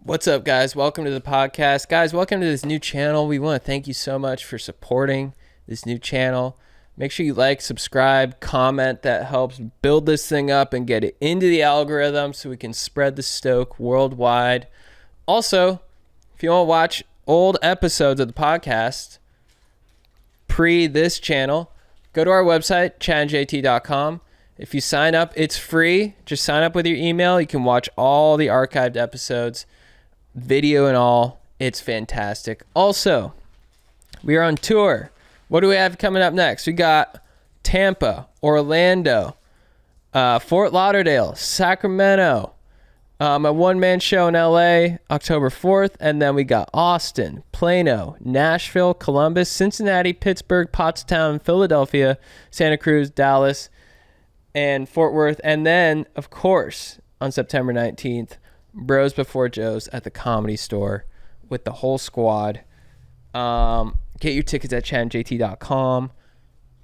What's up, guys? Welcome to the podcast. Guys, welcome to this new channel. We want to thank you so much for supporting this new channel. Make sure you like, subscribe, comment. That helps build this thing up and get it into the algorithm so we can spread the Stoke worldwide. Also, if you want to watch old episodes of the podcast pre this channel, go to our website, chadandjt.com. If you sign up, it's free. Just sign up with your email. You can watch all the archived episodes, video and all. It's fantastic. Also, we are on tour. What do we have coming up next? We got Tampa, Orlando, Fort Lauderdale, Sacramento, a one-man show in LA, October 4th, and then we got Austin, Plano, Nashville, Columbus, Cincinnati, Pittsburgh, Pottstown, Philadelphia, Santa Cruz, Dallas, and Fort Worth. And then, of course, on September 19th, Bros Before Joe's at the Comedy Store with the whole squad. Get your tickets at chadandjt.com.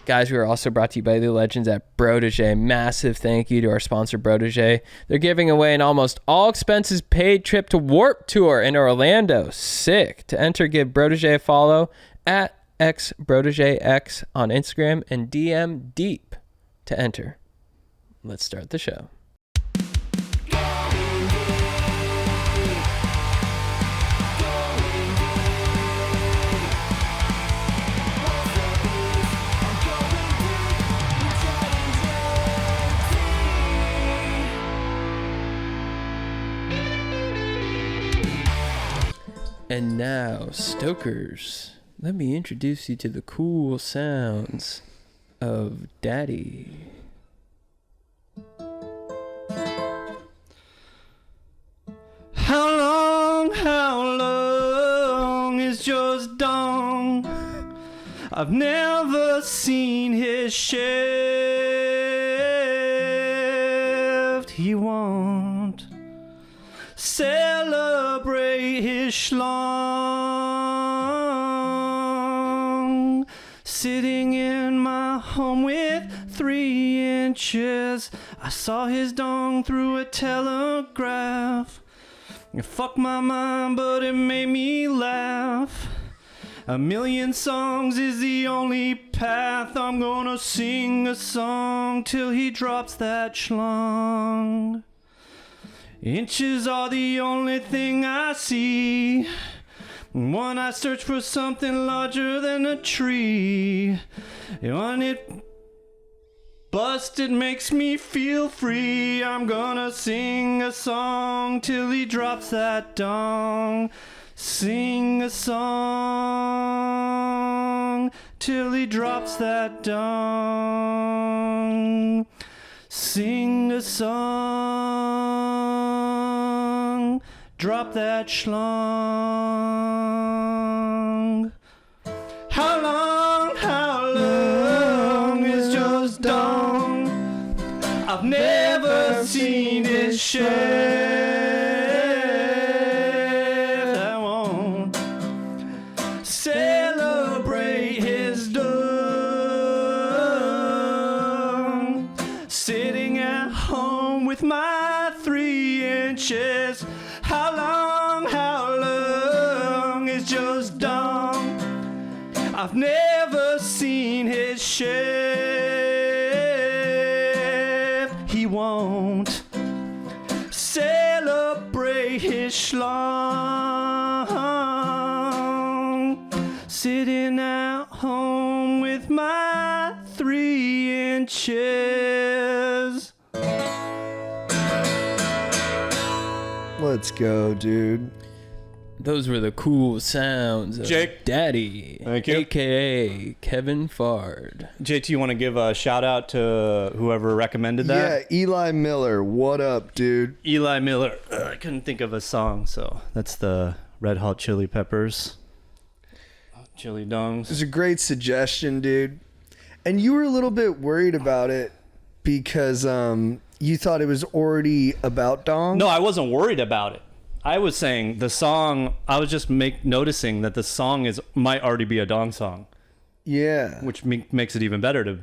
Guys, we are also brought to you by the legends at Brodager. Massive thank you to our sponsor, Brodager. They're giving away an almost all expenses paid trip to Warped Tour in Orlando. Sick. To enter, give Brodager a follow at xBrodagerX on Instagram and DM deep to enter. Let's start the show. And now, Stokers, let me introduce you to the cool sounds of Daddy. How long is just dong? I've never seen his shaft. He won't celebrate his schlong. Sitting in my home with 3 inches, I saw his dong through a telegraph. It fucked my mind, but it made me laugh. 1,000,000 songs is the only path. I'm gonna sing a song till he drops that schlong. Inches are the only thing I see when I search for something larger than a tree. When it busts, it makes me feel free. I'm gonna sing a song till he drops that dong. Sing a song till he drops that dong. Sing a song, drop that schlong. How long is just dong? I've never seen his shaft. I won't celebrate his dong. Sitting at home with my 3 inches. How long is just dong? I've never seen his shaft. He won't celebrate his schlong. Sitting at home with my 3 inches. Let's go, dude. Those were the cool sounds of Jake. Daddy, Thank you. a.k.a. Kevin Fard. JT, you want to give a shout out to whoever recommended that? Yeah, Eli Miller. What up, dude? Eli Miller. I couldn't think of a song, so that's the Red Hot Chili Peppers. Chili dongs. It's a great suggestion, dude. And you were a little bit worried about it because you thought it was already about dong? No, I wasn't worried about it. I was saying the song, I was just noticing that the song might already be a dong song. Yeah. Which makes it even better to,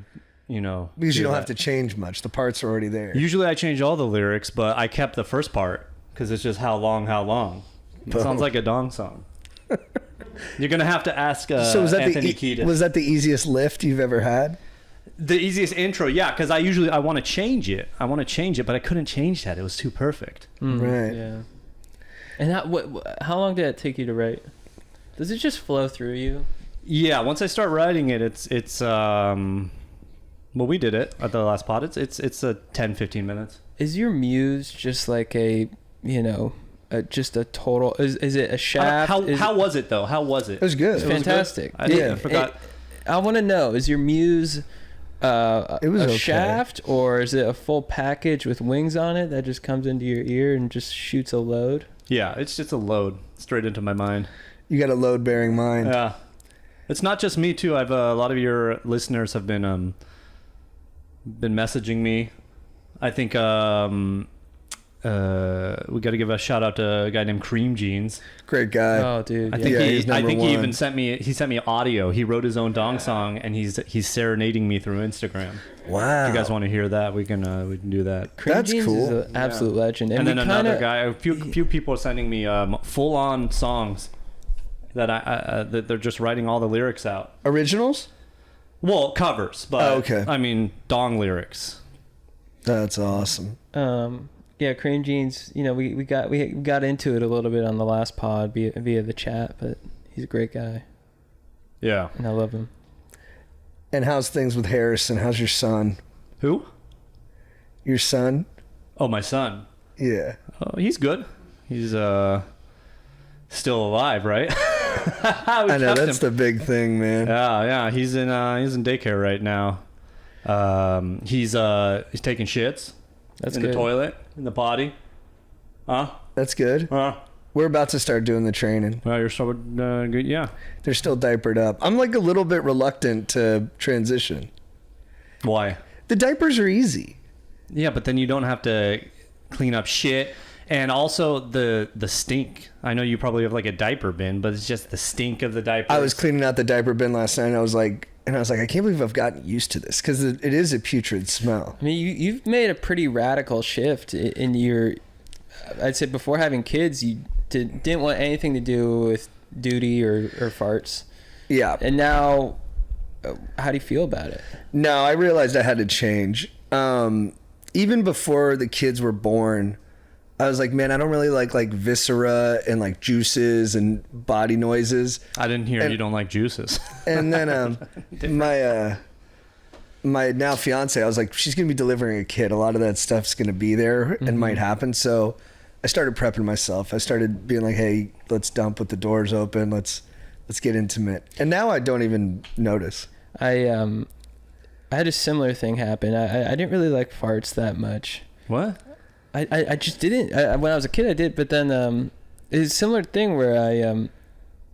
Because you don't have to change much. The parts are already there. Usually I change all the lyrics, but I kept the first part because it's just how long. Sounds like a dong song. You're gonna have to ask So was that Anthony Kiedis. Was that the easiest lift you've ever had? The easiest intro, yeah, because I want to change it. But I couldn't change that. It was too perfect. Right. Yeah. And how long did it take you to write? Does it just flow through you? Yeah, once I start writing it, it's well, we did it at the last pod. It's a 10-15 minutes. Is your muse just like just a total? Is it a shaft? How was it though? How was it? It was good. It's fantastic. I forgot. I want to know: is your muse It was a okay. shaft, or is it a full package with wings on it that just comes into your ear and just shoots a load? Yeah, it's just a load straight into my mind. You got a load-bearing mind. Yeah, it's not just me too. I've a lot of your listeners have been messaging me. I think we got to give a shout out to a guy named Cream Jeans. Great guy. Oh, dude. I think he even sent me audio. He wrote his own dong song and he's serenading me through Instagram. Wow. If you guys want to hear that, we can do that. Cream That's Jeans cool. is an absolute legend. And then another guy, a few people are sending me full on songs that that they're just writing all the lyrics out. Originals? Well, covers, but okay. I mean dong lyrics. That's awesome. Yeah, Cream Jeans, we got into it a little bit on the last pod via the chat, but he's a great guy. Yeah. And I love him. And how's things with Harrison? How's your son? Who? Your son? Oh, my son. Yeah. Oh, he's good. He's still alive, right? I know, that's the big thing, man. Yeah. He's in daycare right now. He's taking shits. That's in good. The toilet, in the potty. Huh? That's good. We're about to start doing the training. Well, you're so good. Yeah. They're still diapered up. I'm like a little bit reluctant to transition. Why? The diapers are easy. Yeah, but then you don't have to clean up shit. And also the stink. I know you probably have like a diaper bin, but it's just the stink of the diapers. I was cleaning out the diaper bin last night and I was like, I can't believe I've gotten used to this because it is a putrid smell. I mean, you've made a pretty radical shift in your. I'd say before having kids, you didn't want anything to do with duty or farts. Yeah. And now, how do you feel about it? No, I realized I had to change. Even before the kids were born, I was like, man, I don't really like viscera and like juices and body noises. I didn't hear you don't like juices. And then my now fiance, I was like, she's gonna be delivering a kid. A lot of that stuff's gonna be there and might happen. So I started prepping myself. I started being like, hey, let's dump with the doors open. Let's get intimate. And now I don't even notice. I had a similar thing happen. I didn't really like farts that much. What? I just didn't. When I was a kid, I did, but then it's a similar thing where I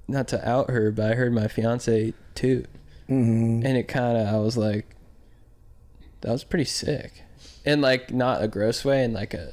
not to out her, but I heard my fiance toot, and it kind of I was like, that was pretty sick, and like not a gross way, in like a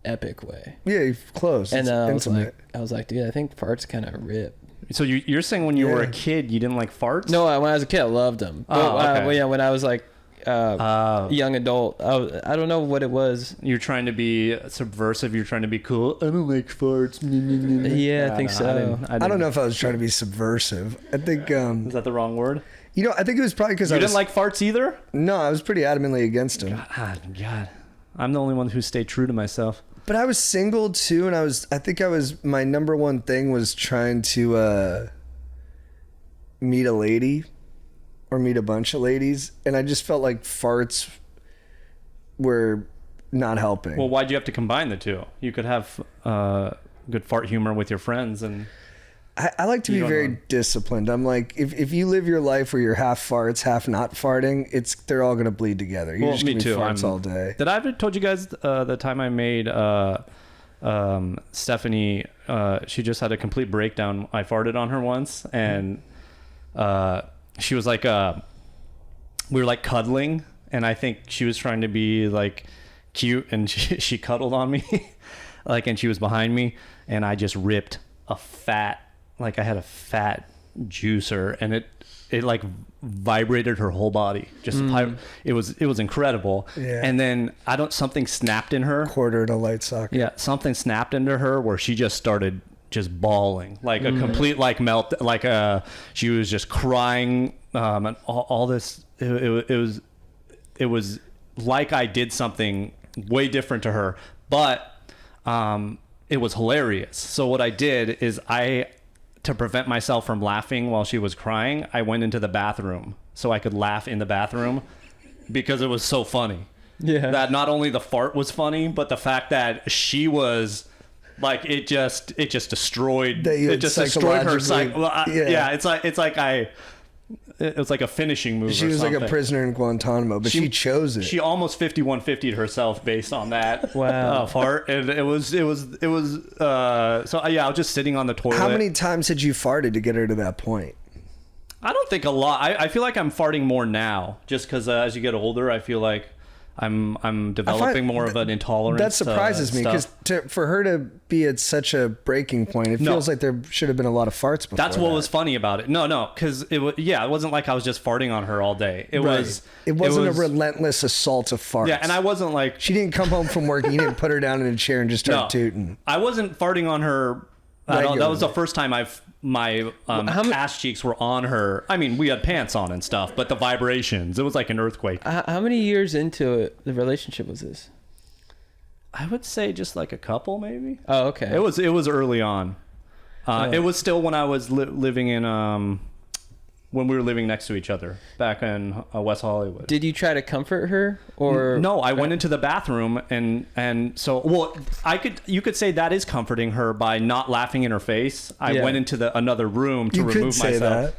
epic way. Yeah, you're close. And it's I was like, dude, I think farts kind of rip. So you're saying when you were a kid, you didn't like farts? No, when I was a kid, I loved them. But okay. when I was like young adult, I don't know what it was. You're trying to be subversive. You're trying to be cool. I don't like farts. Yeah, I think so. I don't know if I was trying to be subversive. I think is that the wrong word? I think it was probably because you didn't like farts either. No, I was pretty adamantly against them. God, I'm the only one who stayed true to myself. But I was single too, and my number one thing was trying to meet a lady or meet a bunch of ladies, and I just felt like farts were not helping. Well, why'd you have to combine the two? You could have good fart humor with your friends, and I like to be very disciplined. I'm like, if you live your life where you're half farts, half not farting, they're all gonna bleed together. You're just gonna be farts all day. Did I ever told you guys the time I made Stephanie? She just had a complete breakdown. I farted on her once, and she was like, we were like cuddling, and I think she was trying to be like cute, and she cuddled on me, and she was behind me, and I just ripped a fat. Like I had a fat juicer, and it like vibrated her whole body. Just it was incredible. Yeah. And then something snapped in her. Quartered a light socket. Yeah, something snapped into her where she just started just bawling, like a complete like melt, like she was just crying, and all this. It was like I did something way different to her, but it was hilarious. So what I did is to prevent myself from laughing while she was crying, I went into the bathroom so I could laugh in the bathroom because it was so funny. Yeah. That not only the fart was funny, but the fact that she was like, it just destroyed her psyche. Yeah, it's like it was like a finishing move. She was like a prisoner in Guantanamo, but she chose it. She almost 5150'd herself based on that fart, and it was so yeah. I was just sitting on the toilet. How many times had you farted to get her to that point? I don't think a lot. I feel like I'm farting more now, just because as you get older, I feel like I'm developing more of an intolerance. That surprises me, because for her to be at such a breaking point, it feels like there should have been a lot of farts before. That's what was funny about it. No, because it wasn't like I was just farting on her all day. It wasn't a relentless assault of farts. Yeah, and I wasn't like, she didn't come home from work and you didn't put her down in a chair and just start tooting. I wasn't farting on her. That was the first time my ass cheeks were on her. I mean, we had pants on and stuff, but the vibrations, it was like an earthquake. How many years into it, the relationship was this? I would say just like a couple, maybe. Oh, okay. It was early on. It was still when I was living in when we were living next to each other back in West Hollywood. Did you try to comfort her, or no? I went into the bathroom and so you could say that is comforting her by not laughing in her face. I went into another room to remove myself.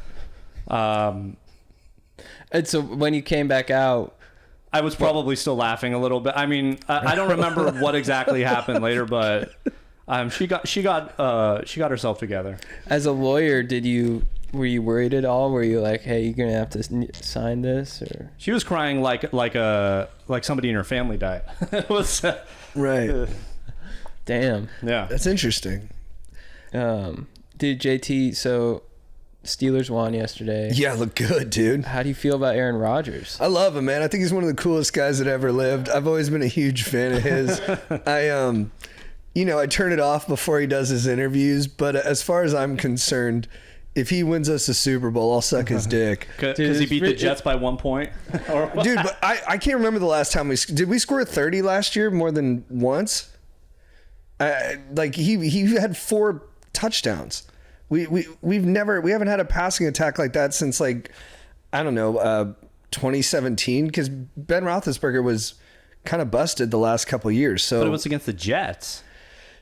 And so when you came back out, I was probably still laughing a little bit. I mean, I don't remember what exactly happened later, but she got herself together. As a lawyer, were you worried at all? Were you like, hey, you're gonna have to sign this? Or she was crying like somebody in her family died. It was right. Damn. Yeah, that's interesting. Dude, JT, so Steelers won yesterday. Yeah, look good, dude. How do you feel about Aaron Rodgers? I love him, man. I think he's one of the coolest guys that ever lived. I've always been a huge fan of his. I turn it off before he does his interviews, but as far as I'm concerned, if he wins us a Super Bowl, I'll suck his dick. Because he beat the Jets by 1 point? Dude, but I can't remember the last time did we score 30 last year more than once? He had 4 touchdowns. We haven't had a passing attack like that since 2017, because Ben Roethlisberger was kind of busted the last couple of years. So, but it was against the Jets.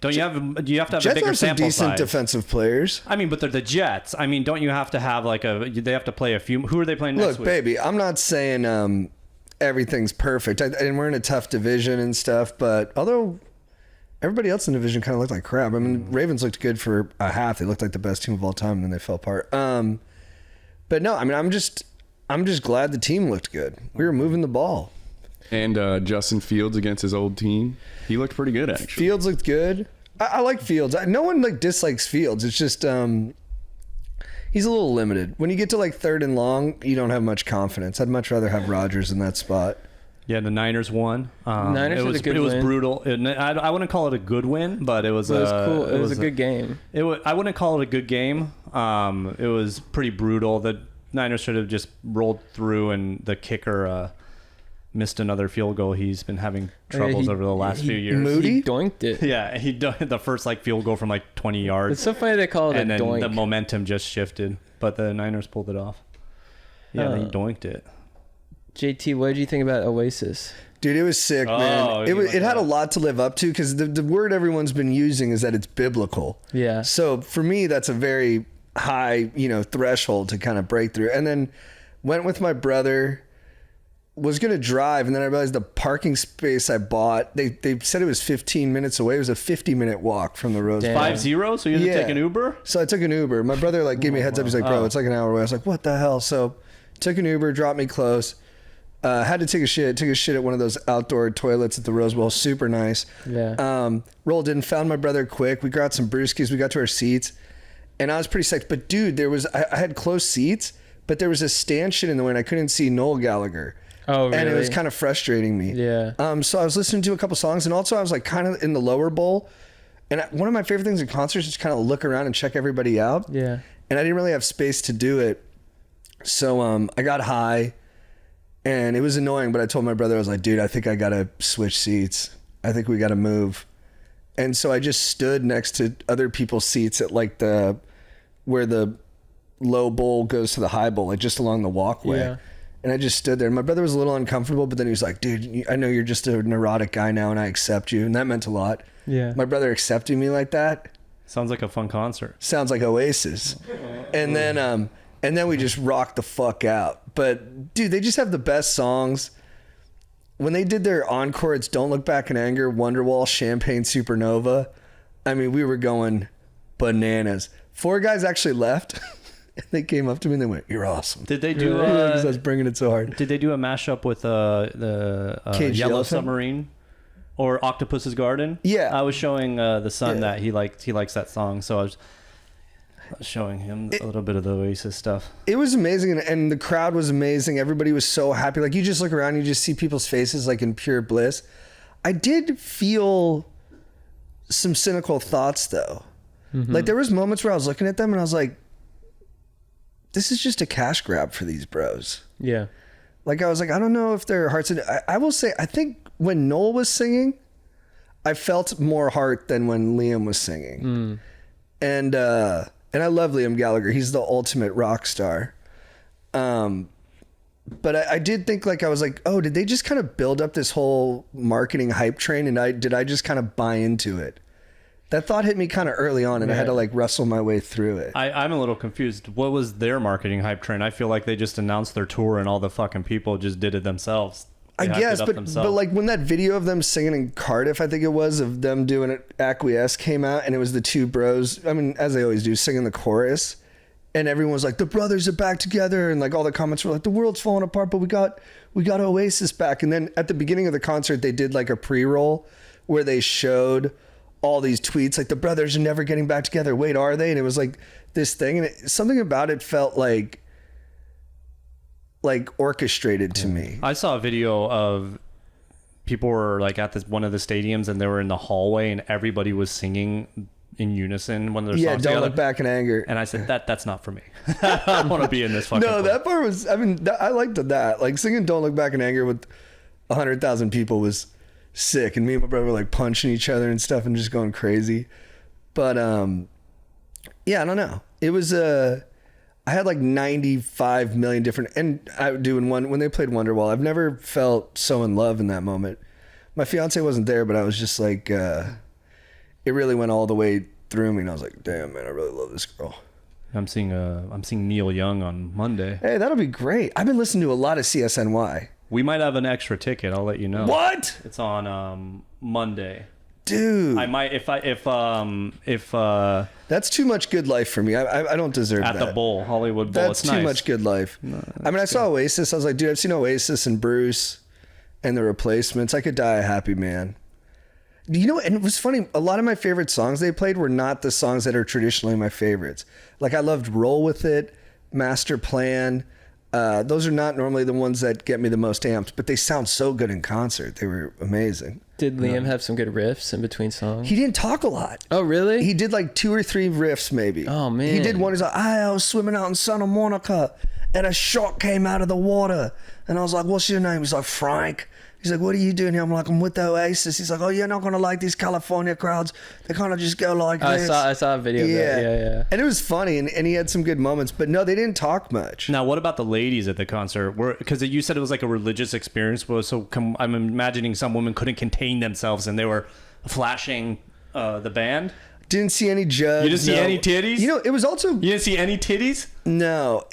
Do you have to have Jets a bigger have some sample decent size? Defensive players. I mean, but they're the Jets. I mean, don't you have to have they have to play a few? Who are they playing next week? Look, baby, I'm not saying everything's perfect, and we're in a tough division and stuff, but although everybody else in the division kind of looked like crap. I mean, Ravens looked good for a half. They looked like the best team of all time, and then they fell apart. But no, I mean, I'm just glad the team looked good. We were moving the ball. And Justin Fields against his old team, he looked pretty good, actually. Fields looked good. I like Fields. No one dislikes Fields. It's just he's a little limited. When you get to 3rd and long, you don't have much confidence. I'd much rather have Rodgers in that spot. Yeah, the Niners won. Niners had a good win. It was win. Brutal. I wouldn't call it a good win, but it was cool. It was a good game. I wouldn't call it a good game. It was pretty brutal. The Niners should have just rolled through, and the kicker missed another field goal. He's been having troubles over the last few years. Moody? He doinked it. Yeah, he doinked the first field goal from 20 yards. It's so funny they call it and a then doink. the momentum just shifted, but the Niners pulled it off. Yeah, he doinked it. JT, what did you think about Oasis? Dude, it was sick, man. It had a lot to live up to, because the word everyone's been using is that it's biblical. Yeah. So for me, that's a very high, threshold to kind of break through. And then went with my brother, was going to drive, and then I realized the parking space I bought, they said it was 15 minutes away. It was a 50-minute walk from the Rose Bowl. 5-0? So you had to take an Uber? So I took an Uber. My brother gave me a heads up. He's like, bro, it's an hour away. I was like, what the hell? So took an Uber, dropped me close. Had to take a shit. Took a shit at one of those outdoor toilets at the Rose Bowl. Super nice. Yeah. Rolled in, found my brother quick. We got some brewskis. We got to our seats, and I was pretty psyched. But dude, I had close seats, but there was a stanchion in the way, and I couldn't see Noel Gallagher. Oh, really? And it was kind of frustrating me. Yeah. So I was listening to a couple songs, and also I was kind of in the lower bowl, And one of my favorite things in concerts is kind of look around and check everybody out. Yeah. And I didn't really have space to do it. So I got high and it was annoying, but I told my brother, I was like, dude, I think I got to switch seats. I think we got to move. And so I just stood next to other people's seats at like where the low bowl goes to the high bowl, like just along the walkway. Yeah. And I just stood there. And my brother was a little uncomfortable, but then he was like, dude, I know you're just a neurotic guy now and I accept you. And that meant a lot. Yeah. My brother accepting me like that. Sounds like a fun concert. Sounds like Oasis. And then we just rocked the fuck out. But dude, they just have the best songs. When they did their encore, it's Don't Look Back in Anger, Wonderwall, Champagne Supernova. I mean, we were going bananas. 4 guys actually left. And they came up to me and they went, "You're awesome." Did they do because I was bringing it so hard. Did they do a mashup with the Caged Yellow Elephant? Submarine or Octopus's Garden? Yeah. I was showing the son Yeah. that he likes that song, so I was showing him a little bit of the Oasis stuff. It was amazing, and the crowd was amazing. Everybody was so happy. Like, you just look around, you just see people's faces like in pure bliss. I did feel some cynical thoughts though. Mm-hmm. Like, there was moments where I was looking at them and I was like, this is just a cash grab for these bros. Yeah. Like, I was like, I don't know if their hearts. I will say, I think when Noel was singing, I felt more heart than when Liam was singing. And I love Liam Gallagher. He's the ultimate rock star. But I did think, like, I was like, oh, did they just kind of build up this whole marketing hype train? And did I just kind of buy into it? That thought hit me kind of early on, and I had to like wrestle my way through it. I'm a little confused. What was their marketing hype train? I feel like they just announced their tour and all the fucking people just did it themselves. I guess, but like when that video of them singing in Cardiff, I think it was, of them doing it, Acquiesce came out, and it was the 2 bros, I mean, as they always do, singing the chorus, and everyone was like, the brothers are back together, and like all the comments were like, the world's falling apart, but we got Oasis back. And then at the beginning of the concert, they did like a pre-roll where they showed all these tweets like, the brothers are never getting back together. Wait, are they? And it was like this thing, and something about it felt like orchestrated to me. I saw a video of people were like at one of the stadiums, and they were in the hallway, and everybody was singing in unison one of their songs. Don't Look Back in Anger. And I said, that's not for me. I don't want to be in this fucking No, place. that part was, I mean, I liked that. Like, singing Don't Look Back in Anger with 100,000 people was sick, and me and my brother were like punching each other and stuff and just going crazy. But yeah, I don't know. It was I had like 95 million different, and I would do when they played Wonderwall, I've never felt so in love in that moment. My fiance wasn't there, but I was just like, it really went all the way through me, and I was like, damn, man, I really love this girl. I'm seeing Neil Young on Monday. Hey, that'll be great. I've been listening to a lot of CSNY. We might have an extra ticket. I'll let you know. What? It's on Monday. Dude, I might if that's too much good life for me. I don't deserve at that. the Bowl, Hollywood Bowl. That's it's too nice. much good life. No, I mean, I saw Oasis. I was like, dude, I've seen Oasis and Bruce and the Replacements. I could die a happy man. You know, and it was funny. A lot of my favorite songs they played were not the songs that are traditionally my favorites. Like, I loved Roll With It, Master Plan. Those are not normally the ones that get me the most amped, but they sound so good in concert. They were amazing. Did Liam have some good riffs in between songs? He didn't talk a lot. Oh, really? He did like 2 or 3 riffs, maybe. Oh, man. He did one. He's like, I was swimming out in Santa Monica, and a shark came out of the water. And I was like, what's your name? He's like, Frank. He's like, what are you doing here? I'm like, I'm with the Oasis. He's like, oh, you're not going to like these California crowds. They kind of just go like this. I saw a video of that. Yeah. And it was funny, and he had some good moments. But no, they didn't talk much. Now, what about the ladies at the concert? Because you said it was like a religious experience. I'm imagining some women couldn't contain themselves, and they were flashing the band. Didn't see any jugs. You didn't see any titties? You know, it was also... You didn't see any titties? No.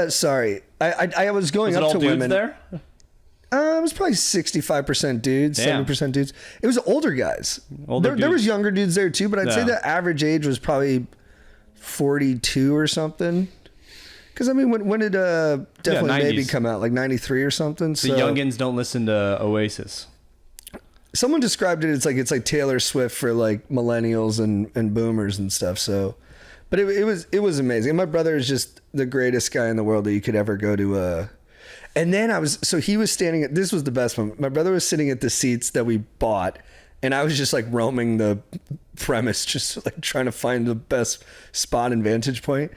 Sorry. I was going Was it up all to dudes women. there? It was probably 65% dudes, Damn. 70% dudes. It was older guys. There dudes. was younger dudes there too, but I'd say Yeah. the average age was probably 42 or something. Because I mean, when did Definitely 90s. Maybe come out? Like 93 or something. The So youngins don't listen to Oasis. someone described it. It's like Taylor Swift for like millennials and boomers and stuff. So, but it was amazing. And my brother is just the greatest guy in the world that you could ever go to. And then he was standing at, this was the best one. My brother was sitting at the seats that we bought, And I was just like roaming the premise, just like trying to find the best spot and vantage point.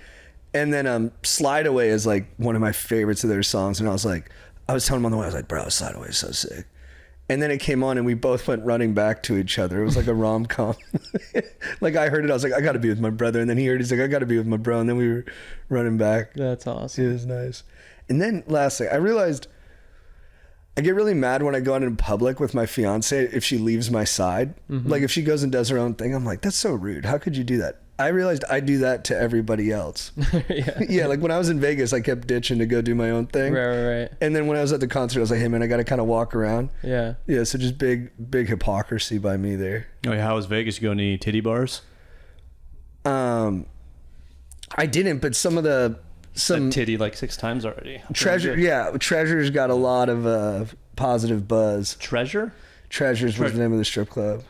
And then Slide Away is like one of my favorites of their songs. And I was telling him on the way, I was like, bro, Slide Away is so sick. And then it came on and we both went running back to each other. It was like a rom-com. Like I heard it, I was like, I gotta be with my brother. And then he heard it, he's like, I gotta be with my bro. And then we were running back. That's awesome. It was nice. And then lastly, I realized I get really mad when I go out in public with my fiance if she leaves my side. Mm-hmm. Like if she goes and does her own thing, I'm like, that's so rude. How could you do that? I realized I do that to everybody else. Yeah, like when I was in Vegas, I kept ditching to go do my own thing. Right. And then when I was at the concert, I was like, hey man, I got to kind of walk around. Yeah. Yeah, so just big hypocrisy by me there. Oh yeah, how was Vegas? You go to any titty bars? I didn't, but some titty like 6 times already. Treasure's got a lot of positive buzz. Treasures was the name of the strip club.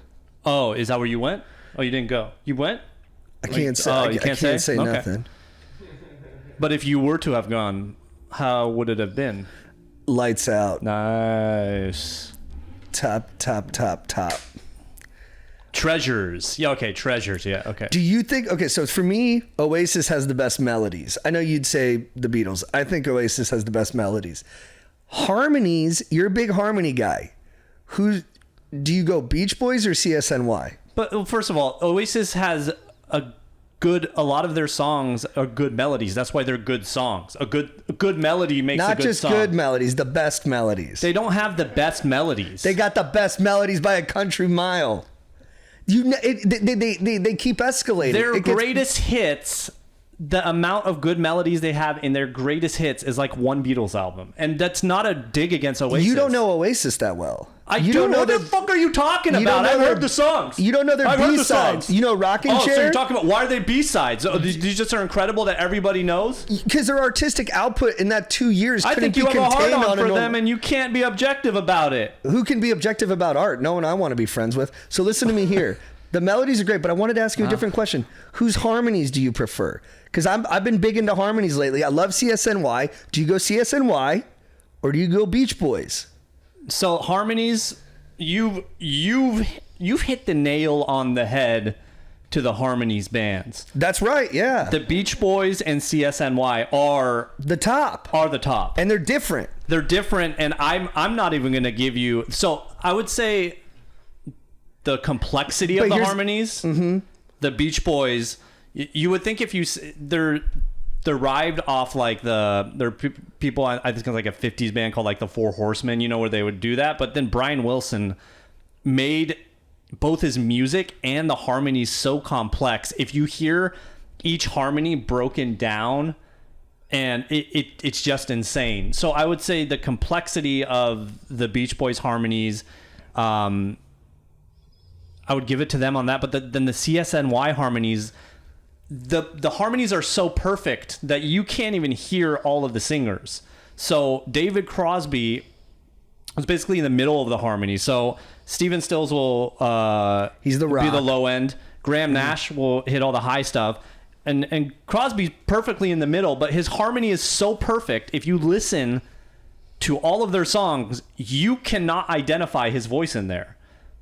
Oh, is that where you went? Oh, you didn't go. You went? I can't say. I can't say okay. Nothing. But if you were to have gone, how would it have been? Lights out. Nice. Top. Treasures. Yeah, okay. Treasures. Yeah, okay. Do you think, okay, so for me, Oasis has the best melodies. I know you'd say the Beatles. I think Oasis has the best melodies. Harmonies, you're a big harmony guy. Do you go Beach Boys or CSNY? But well, first of all, Oasis has a lot of their songs are good melodies. That's why they're good songs. A good melody makes a good song. Not just good melodies, the best melodies. They don't have the best melodies. They got the best melodies by a country mile. They keep escalating. Their greatest hits, the amount of good melodies they have in their greatest hits is like one Beatles album. And that's not a dig against Oasis. You don't know Oasis that well. You don't know what the fuck are you talking about? I've heard the songs. You don't know their B-sides. You know Rockin' Chair? So you're talking about, why are they B-sides? These just are incredible that everybody knows? Because their artistic output in that 2 years couldn't be contained on. I think you have a hard on for them and you can't be objective about it. Who can be objective about art? No one I want to be friends with. So listen to me here. The melodies are great, but I wanted to ask you a different question. Whose harmonies do you prefer? Because I've been big into harmonies lately. I love CSNY. Do you go CSNY or do you go Beach Boys? So harmonies, you've hit the nail on the head to the harmonies bands. That's right, yeah. The Beach Boys and CSNY are the top. And they're different. They're different, and I'm not even going to give you. So I would say the complexity of the harmonies. Mm-hmm. The Beach Boys, you would think if they're derived off like they're people, I think it's like a 50s band called like the Four Horsemen, where they would do that. But then Brian Wilson made both his music and the harmonies so complex. If you hear each harmony broken down, and it's just insane. So I would say the complexity of the Beach Boys harmonies, I would give it to them on that. But then the CSNY harmonies, the harmonies are so perfect that you can't even hear all of the singers. So David Crosby was basically in the middle of the harmony. So Stephen Stills will he's the rock. Be the low end. Graham Nash will hit all the high stuff. And Crosby's perfectly in the middle, but his harmony is so perfect. If you listen to all of their songs, you cannot identify his voice in there.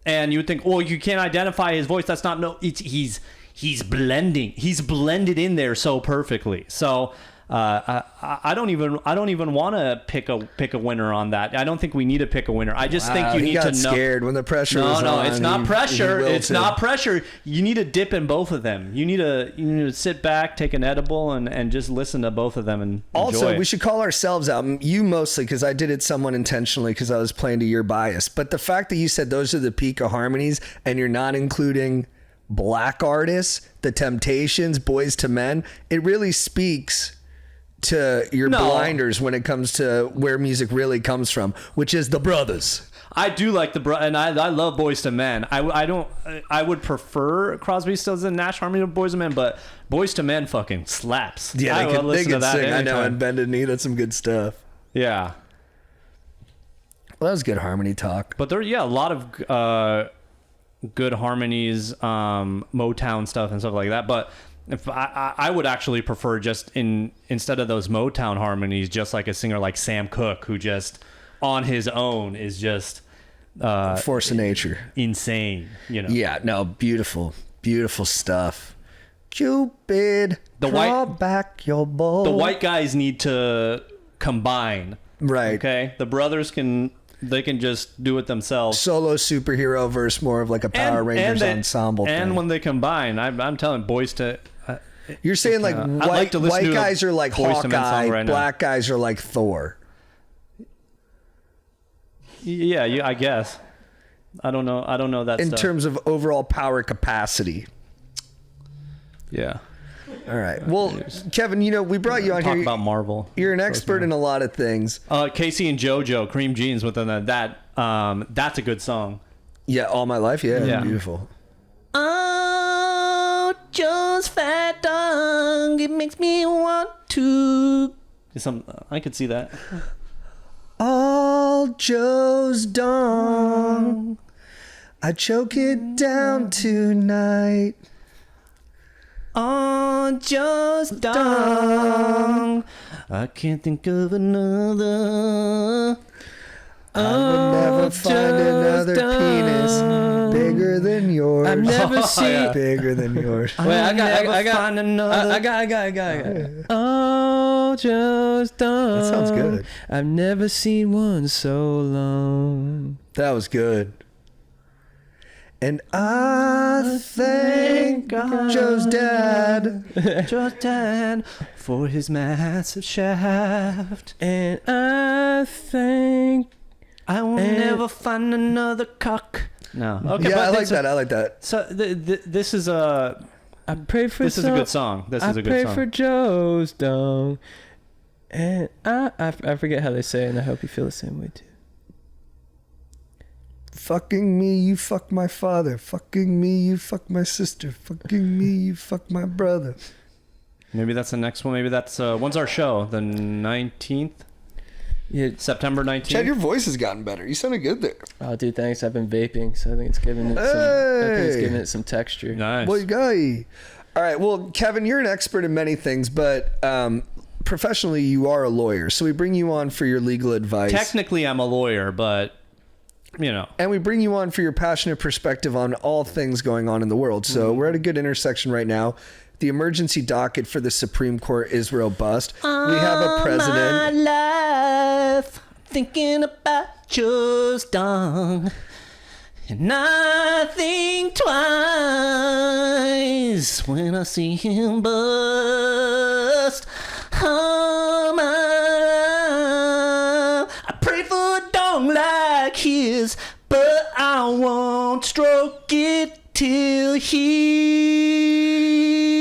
And you would think, well, you can't identify his voice. That's not he's blending. He's blended in there so perfectly. So I don't even want to pick a winner on that. I don't think we need to pick a winner. I just think you need to know. Scared when the pressure was on. No, it's not pressure. It's not pressure. You need to dip in both of them. You need to sit back, take an edible, and just listen to both of them and also enjoy it. We should call ourselves out. You mostly, because I did it somewhat intentionally because I was playing to your bias. But the fact that you said those are the peak of harmonies and you're not including black artists, The Temptations, Boys to Men, it really speaks to your blinders when it comes to where music really comes from, which is the brothers. I do like and I love Boys to Men. I would prefer Crosby, Stills, and Nash harmony to Boys to Men, but Boys to Men fucking slaps. Yeah, they can sing. I know, and Bend and Knee, that's some good stuff. Yeah. Well, that was good harmony talk. But there, a lot of good harmonies, Motown stuff and stuff like that. But if I would actually prefer just instead of those Motown harmonies, just like a singer like Sam Cooke, who just on his own is just Force of nature. insane. You know. Yeah, no, beautiful stuff. Cupid, draw back your bow. The white guys need to combine. Right. Okay. The brothers can just do it themselves. Solo superhero versus more of like a Power Rangers ensemble and thing. when they combine, I'm telling boys to. You're saying like white guys are like Boyz II Men song Hawkeye, right now. black guys are like Thor. Yeah, I guess. I don't know that In stuff. terms of overall power capacity. Yeah. All right. Well, Kevin, we brought you on Talk here. about Marvel. You're an expert in a lot of things. Casey and JoJo, Cream Jeans within that. That's a good song. Yeah, All My Life. Yeah, Yeah. beautiful. Oh, Joe's fat tongue, it makes me want to. I could see that. All Joe's dong, I choke it down tonight. Oh, Joe's dong, I can't think of another. I will never find another penis bigger than yours. I've never seen bigger than yours. Wait, I got find another. I got. Oh, just done. That sounds good. I've never seen one so long. That was good. And I thank Joe's dad. Joe's dad for his massive shaft. And I think I will never find another cock. No. Okay. Yeah, but I like this- that. I like that. So this is a. I pray for. This is a good song. This is a good I song. pray for Joe's dong. And I forget how they say it, and I hope you feel the same way too. Fucking me, you fuck my father. Fucking me, you fuck my sister. Fucking me, you fuck my brother. Maybe that's the next one. Maybe that's when's our show? The 19th. Yeah. September 19th. Chad, your voice has gotten better. You sounded good there. Oh, dude, thanks. I've been vaping, so I think it's giving it some texture. Nice. Boy, guy. All right. Well, Kevin, you're an expert in many things, but professionally, you are a lawyer. So we bring you on for your legal advice. Technically, I'm a lawyer, but And we bring you on for your passionate perspective on all things going on in the world. So we're at a good intersection right now. The emergency docket for the Supreme Court is robust. We have a president. My life thinking about Joe's dong, and I think twice when I see him bust. Oh my, I pray for a dong like his, but I won't stroke it till he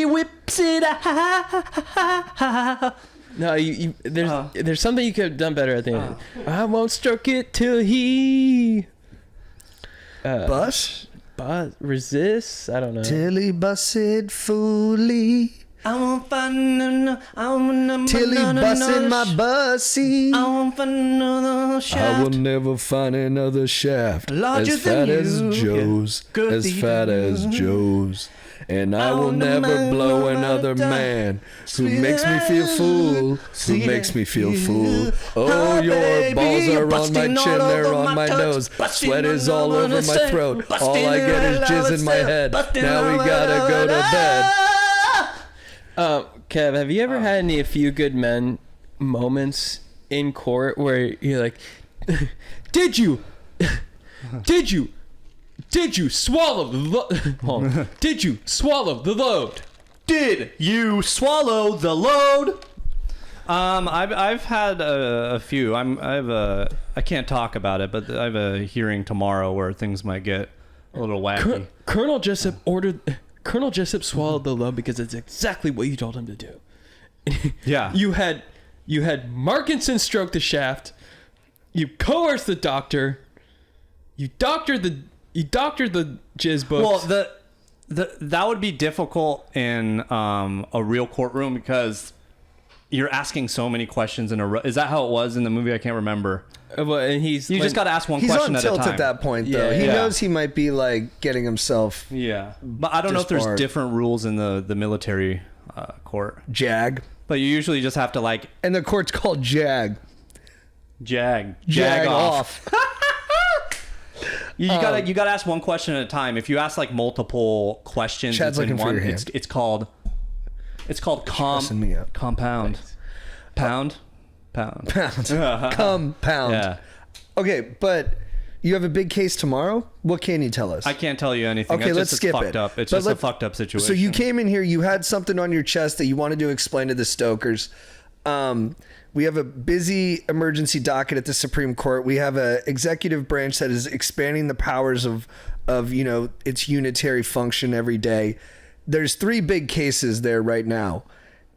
whips it out. No, there's something you could have done better at the end. I won't stroke it till he Bus? resists. I don't know. Till he busted fully. I won't find no, Till he busted my bussy. I won't find another shaft. I will never find another shaft Larger as fat than as you. Joe's, Good as fat as Joe's. And I will want never a man blow like another that. man who Sweet makes me feel as fool, who sweet makes me feel as fool. you. Oh, Oh, your baby, balls you're are on my busting chin, all they're over on my my touch, nose. busting Sweat is all all over over the my sand, throat. busting All I get is all jizz over in my the head. busting Now we all gotta over go to the- bed. Kev, have you ever had any A Few Good Men moments in court where you're like, did you swallow the did you swallow the load? Did you swallow the load? I've had a few. I can't talk about it, but I have a hearing tomorrow where things might get a little wacky. Colonel Jessup swallowed the load because it's exactly what you told him to do. Yeah. You had Markinson stroke the shaft. You coerced the doctor. You doctored the jizz books. Well, that would be difficult in a real courtroom because you're asking so many questions in a row. Is that how it was in the movie? I can't remember. Well, and he's You just got to ask one He's question on at a tilt time. at that point, though. Yeah, He yeah. knows he might be like getting himself Yeah, but I don't know if there's Disbarred. different rules in the military court. jag. But you usually just have to like And the court's called jag. jag Jag off. You gotta ask one question at a time. If you ask like multiple questions, Chad's it's in looking for one. your hand. It's called compound. Pound. Compound. Yeah. Okay, but you have a big case tomorrow. What can you tell us? I can't tell you anything. Okay, let's skip fucked it. Up. It's But just a fucked up situation. So you came in here, you had something on your chest that you wanted to explain to the Stokers. We have a busy emergency docket at the Supreme Court. We have a executive branch that is expanding the powers of its unitary function every day. There's 3 big cases there right now.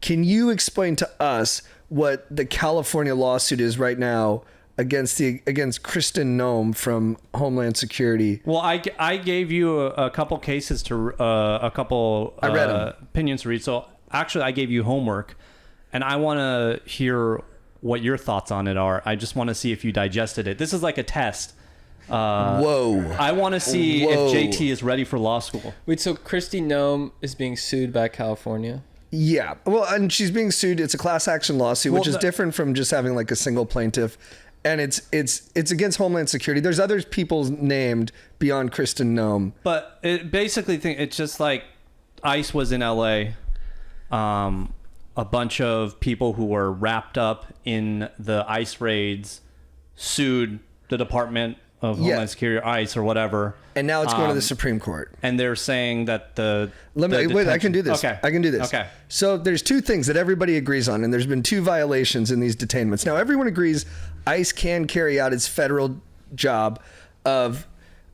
Can you explain to us what the California lawsuit is right now against Kristen Noem from Homeland Security? Well, I gave you a couple cases to I read them. Opinions to read. So actually, I gave you homework, and I want to hear what your thoughts on it are. I just want to see if you digested it. This is like a test. Whoa! I want to see if JT is ready for law school. Wait, so Kristi Noem is being sued by California? Yeah. Well, and she's being sued. It's a class action lawsuit, which is different from just having like a single plaintiff. And it's against Homeland Security. There's other people named beyond Kristen Noem. But it basically it's just like ICE was in LA. A bunch of people who were wrapped up in the ICE raids sued the Department of Homeland Security, or ICE or whatever. And now it's going to the Supreme Court. And they're saying that wait, I can do this. Okay. I can do this. Okay. So there's 2 things that everybody agrees on, and there's been 2 violations in these detainments. Now everyone agrees ICE can carry out its federal job of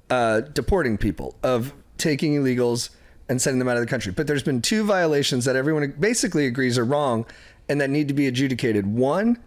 deporting people, of taking illegals and sending them out of the country. But there's been 2 violations that everyone basically agrees are wrong and that need to be adjudicated. One,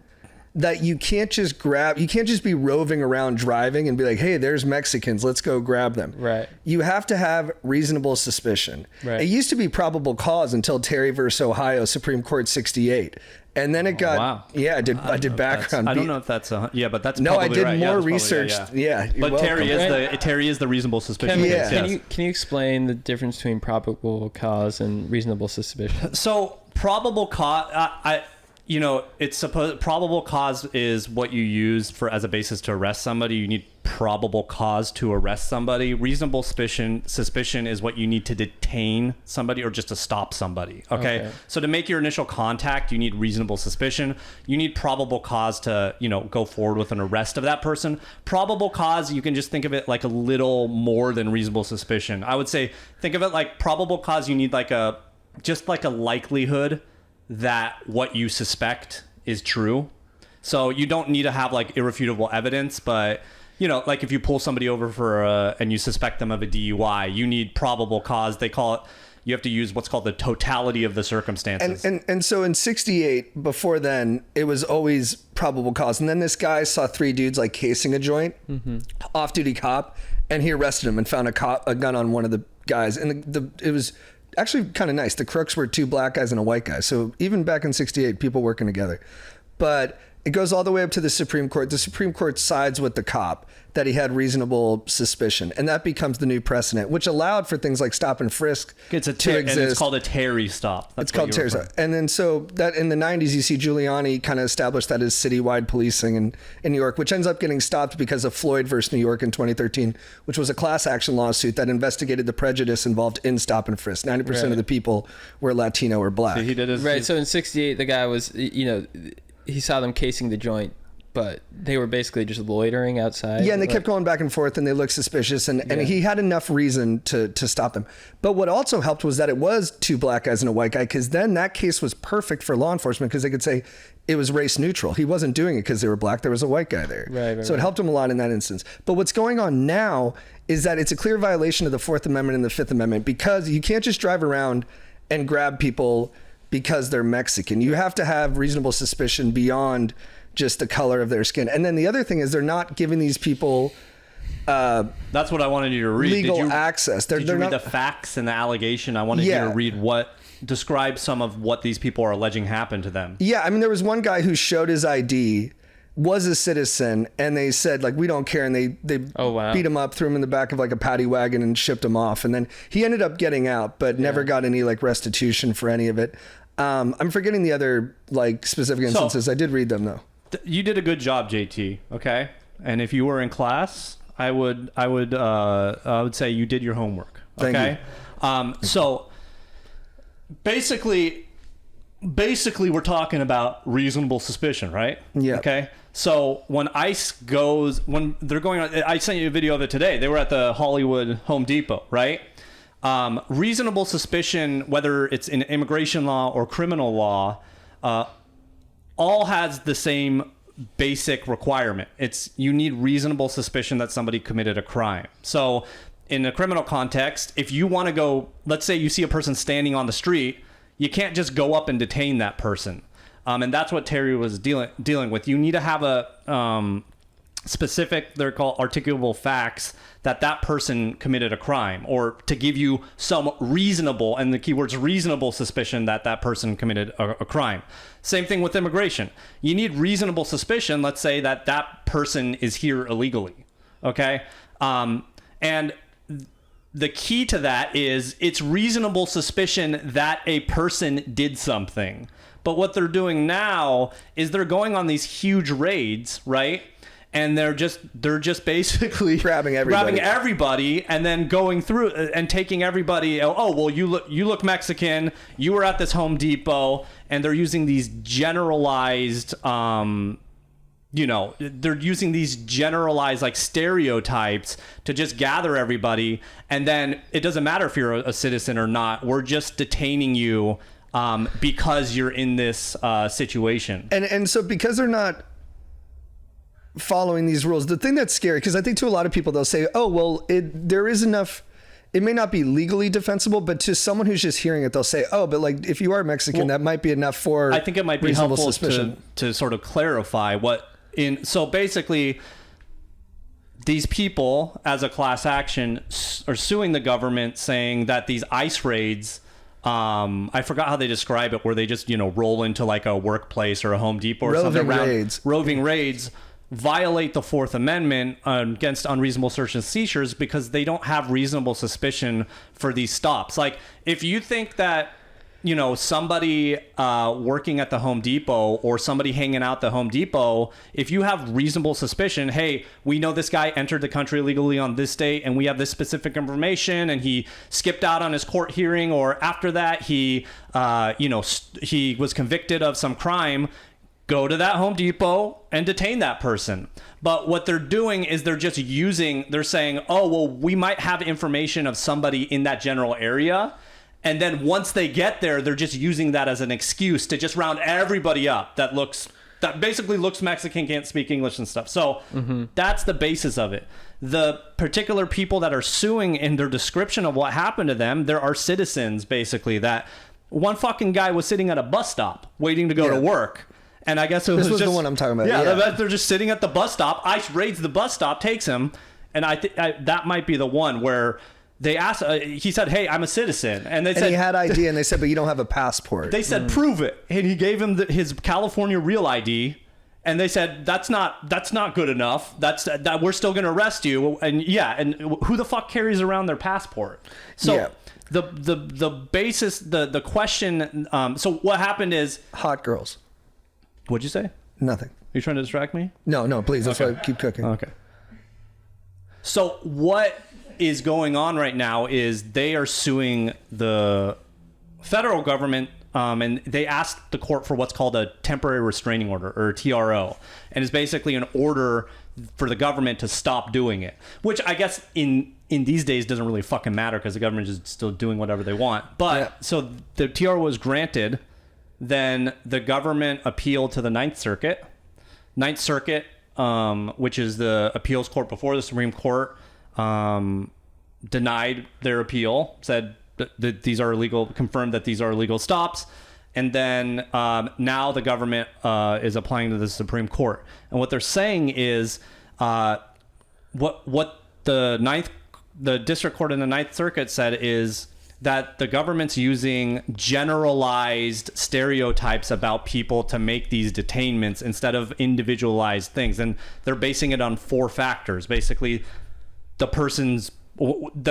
that you can't just be roving around driving and be like, hey, there's Mexicans, let's go grab them. Right. You have to have reasonable suspicion. Right. It used to be probable cause until Terry versus Ohio, Supreme Court 68. And then it got, wow. Yeah, I did background. I don't know if that's but that's no, probably I did right. more Probably, research. yeah. You're But Terry welcome. is the reasonable suspicion. Kevin, Yeah. can you explain the difference between probable cause and reasonable suspicion? So probable cause, it's supposed probable cause is what you use as a basis to arrest somebody. You need probable cause to arrest somebody. Reasonable suspicion is what you need to detain somebody or just to stop somebody. Okay. So to make your initial contact, you need reasonable suspicion. You need probable cause to, go forward with an arrest of that person. Probable cause, you can just think of it like a little more than reasonable suspicion. I would say, think of it like probable cause. You need just like a likelihood that what you suspect is true. So you don't need to have like irrefutable evidence, but like if you pull somebody over and you suspect them of a DUI, you need probable cause. They call it, you have to use what's called the totality of the circumstances. And so in 68, before then, it was always probable cause. And then this guy saw 3 dudes like casing a joint, off-duty cop, and he arrested him and found a gun on one of the guys. And it was actually kind of nice. The crooks were 2 black guys and a white guy. So even back in 68, people working together. But it goes all the way up to the Supreme Court. The Supreme Court sides with the cop that he had reasonable suspicion. And that becomes the new precedent, which allowed for things like stop and frisk to exist. And it's called a Terry stop. It's called Terry stop. And then so that in the 90s, you see Giuliani kind of established that as citywide policing in New York, which ends up getting stopped because of Floyd versus New York in 2013, which was a class action lawsuit that investigated the prejudice involved in stop and frisk. 90% of the people were Latino or black. So he did Right. So in 68, the guy was, he saw them casing the joint, but they were basically just loitering outside. Yeah, and they kept going back and forth, and they looked suspicious, and he had enough reason to stop them. But what also helped was that it was 2 black guys and a white guy, because then that case was perfect for law enforcement, because they could say it was race neutral. He wasn't doing it because they were black. There was a white guy there. Right, so it helped him a lot in that instance. But what's going on now is that it's a clear violation of the 4th Amendment and the 5th Amendment, because you can't just drive around and grab people because they're Mexican. You have to have reasonable suspicion beyond just the color of their skin. And then the other thing is they're not giving these people that's what I wanted you to read. Legal access. Did you read the facts and the allegation? I wanted you to read describe some of what these people are alleging happened to them. Yeah, I mean, there was one guy who showed his ID, was a citizen, and they said, like, we don't care, and they beat him up, threw him in the back of like a paddy wagon and shipped him off. And then he ended up getting out, but never got any like restitution for any of it. I'm forgetting the other like specific instances. I did read them though. You did a good job, JT. Okay. And if you were in class, I would say you did your homework. Thank Okay. So basically we're talking about reasonable suspicion, right? Yeah. Okay. So when they're going on, I sent you a video of it today. They were at the Hollywood Home Depot, right? Reasonable suspicion, whether it's in immigration law or criminal law, all has the same basic requirement. It's you need reasonable suspicion that somebody committed a crime. So in a criminal context, if you want to go, let's say you see a person standing on the street, you can't just go up and detain that person. And that's what Terry was dealing with. You need to have a specific, they're called articulable facts, that person committed a crime, or to give you some reasonable, and the keyword's reasonable suspicion that person committed a crime. Same thing with immigration. You need reasonable suspicion, let's say that person is here illegally, okay? And the key to that is it's reasonable suspicion that a person did something. But what they're doing now is they're going on these huge raids, right? And they're just basically grabbing everybody and then going through and taking everybody. Oh, well, you look Mexican. You were at this Home Depot, and they're using these generalized, they're using these generalized like stereotypes to just gather everybody. And then it doesn't matter if you're a citizen or not. We're just detaining you because you're in this situation. And so because they're not following these rules, the thing that's scary, because I think to a lot of people, they'll say, oh, well, there is enough, it may not be legally defensible, but to someone who's just hearing it, they'll say, oh, but like if you are Mexican, that might be enough for I think it might be helpful to sort of clarify so basically these people as a class action are suing the government, saying that these ICE raids, I forgot how they describe it, where they just, roll into like a workplace or a Home Depot or something around. Roving raids violate the Fourth Amendment against unreasonable search and seizures because they don't have reasonable suspicion for these stops. Like if you think that, somebody working at the Home Depot or somebody hanging out the Home Depot, if you have reasonable suspicion, hey, we know this guy entered the country illegally on this date and we have this specific information and he skipped out on his court hearing, or after that he was convicted of some crime, go to that Home Depot and detain that person. But what they're doing is they're saying, oh, well, we might have information of somebody in that general area. And then once they get there, they're just using that as an excuse to just round everybody up that basically looks Mexican, can't speak English and stuff. So that's the basis of it. The particular people that are suing, in their description of what happened to them, there are citizens basically that one fucking guy was sitting at a bus stop waiting to go to work. And I guess this was the one I'm talking about. Yeah, they're just sitting at the bus stop. ICE raids the bus stop, takes him, and I think that might be the one where they asked. He said, "Hey, I'm a citizen," and said he had ID, and they said, "But you don't have a passport." They said, "Prove it," and he gave him his California real ID, and they said, "That's not good enough. That we're still going to arrest you." And who the fuck carries around their passport? So the basis, the question. So what happened is hot girls. What'd you say? Nothing. Are you trying to distract me? No, please. That's why I keep cooking. Okay. So what is going on right now is they are suing the federal government, and they asked the court for what's called a temporary restraining order, or TRO. And it's basically an order for the government to stop doing it, which I guess in these days doesn't really fucking matter because the government is still doing whatever they want. But so the TRO was granted. Then the government appealed to the Ninth Circuit. Ninth Circuit, which is the appeals court before the Supreme Court, denied their appeal, said that these are illegal, confirmed that these are illegal stops. And then now the government is applying to the Supreme Court. And what they're saying is what the district court in the Ninth Circuit said is that the government's using generalized stereotypes about people to make these detainments instead of individualized things. And they're basing it on 4 factors. Basically, the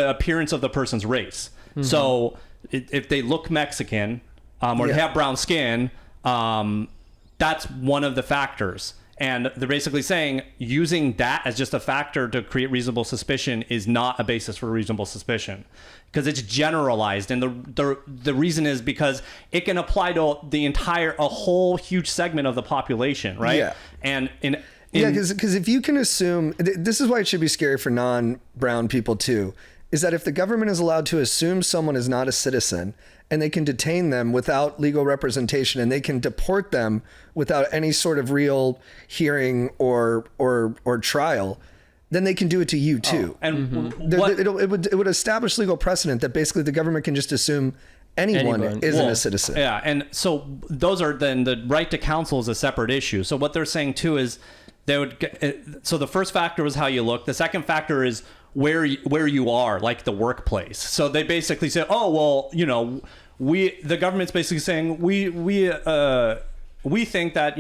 appearance of the person's race. Mm-hmm. So if they look Mexican or they have brown skin, that's one of the factors. And they're basically saying using that as just a factor to create reasonable suspicion is not a basis for reasonable suspicion, because it's generalized. And the reason is because it can apply to a whole huge segment of the population, right? Yeah. And because if you can assume, this is why it should be scary for non-brown people too, is that if the government is allowed to assume someone is not a citizen and they can detain them without legal representation and they can deport them without any sort of real hearing or trial, then they can do it to you too. and It would establish legal precedent that basically the government can just assume anyone isn't a citizen. Yeah, and so those are then the right to counsel is a separate issue. So what they're saying too is they would. So the first factor was how you look. The second factor is where you are, like the workplace. So they basically say, oh well, the government's basically saying we think that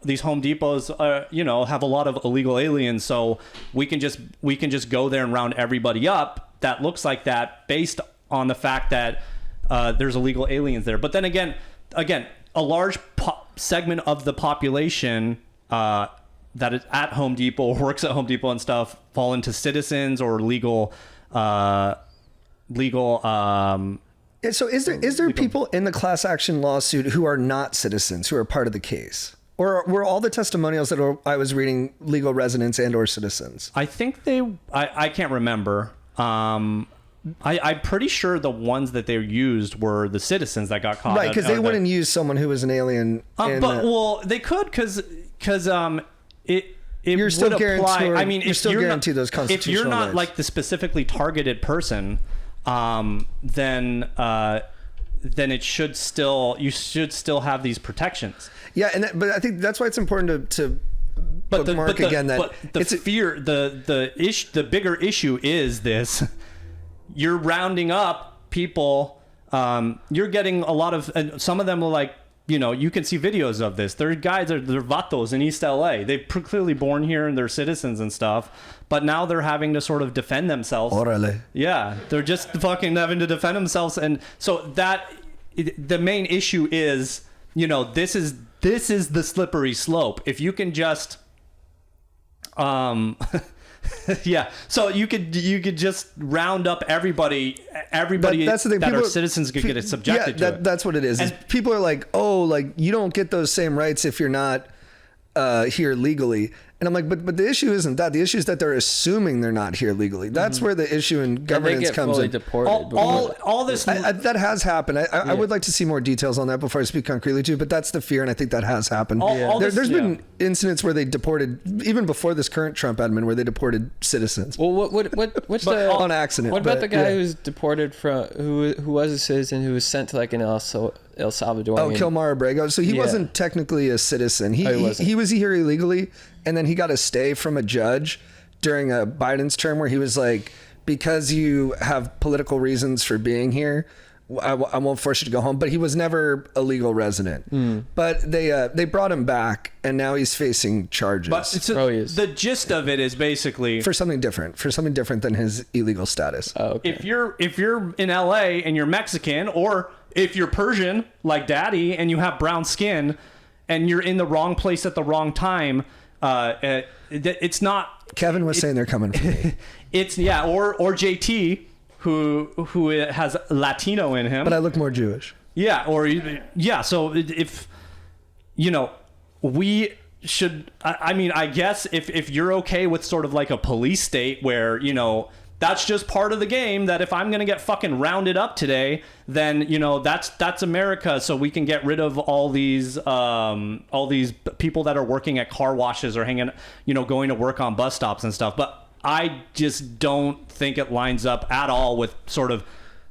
these Home Depots have a lot of illegal aliens, so we can just go there and round everybody up that looks like that based on the fact that there's illegal aliens there. But then again, a large segment of the population that is at Home Depot or works at Home Depot and stuff fall into citizens or legal. So is there people in the class action lawsuit who are not citizens who are part of the case? Or were all the testimonials that I was reading legal residents and or citizens? I think I can't remember. I'm pretty sure the ones that they used were the citizens that got caught. Right, because they wouldn't use someone who was an alien. Well, they could because you're still would apply. guaranteed. I mean, you're still guaranteed those constitutional If you're not rights. like the specifically targeted person, then it should still you should still have these protections. Yeah, but I think that's why it's important to bookmark again that the bigger issue is this: you're rounding up people. You're getting a lot of, and some of them are like, you can see videos of this. They're guys, they're vatos in East LA. They're clearly born here and they're citizens and stuff, but now they're having to sort of defend themselves. Orale. Yeah, they're just fucking having to defend themselves, and so the main issue is, this is the slippery slope. If you can just, yeah, so you could just round up everybody that's the thing. that People are citizens could get subjected to it. That's what it is. And people are like, you don't get those same rights if you're not here legally. And I'm like, but the issue isn't that. The issue is that they're assuming they're not here legally. That's where the issue in governance comes in. Deported. All this that has happened. I would like to see more details on that before I speak concretely too. But that's the fear, and I think that has happened. There's been incidents where they deported, even before this current Trump admin, where they deported citizens. Well, what's on accident? What about the guy who's deported from who was a citizen who was sent to like an El Salvador? Kilmar Abrego. So he wasn't technically a citizen. He was here illegally, and then he got a stay from a judge during a Biden's term where he was like, because you have political reasons for being here, I won't force you to go home. But he was never a legal resident. But they brought him back, and now he's facing charges. But the gist of it is basically for something different than his illegal status. Oh, okay. If you're in LA and you're Mexican, or if you're Persian like Daddy and you have brown skin, and you're in the wrong place at the wrong time, it's not. Kevin was saying they're coming for me. It's or JT who has Latino in him, but I look more Jewish. Yeah, So if we should, I guess if you're okay with sort of like a police state where that's just part of the game, that if I'm gonna get fucking rounded up today, then that's America, so we can get rid of all these people that are working at car washes or hanging, going to work on bus stops and stuff. But I just don't think it lines up at all with sort of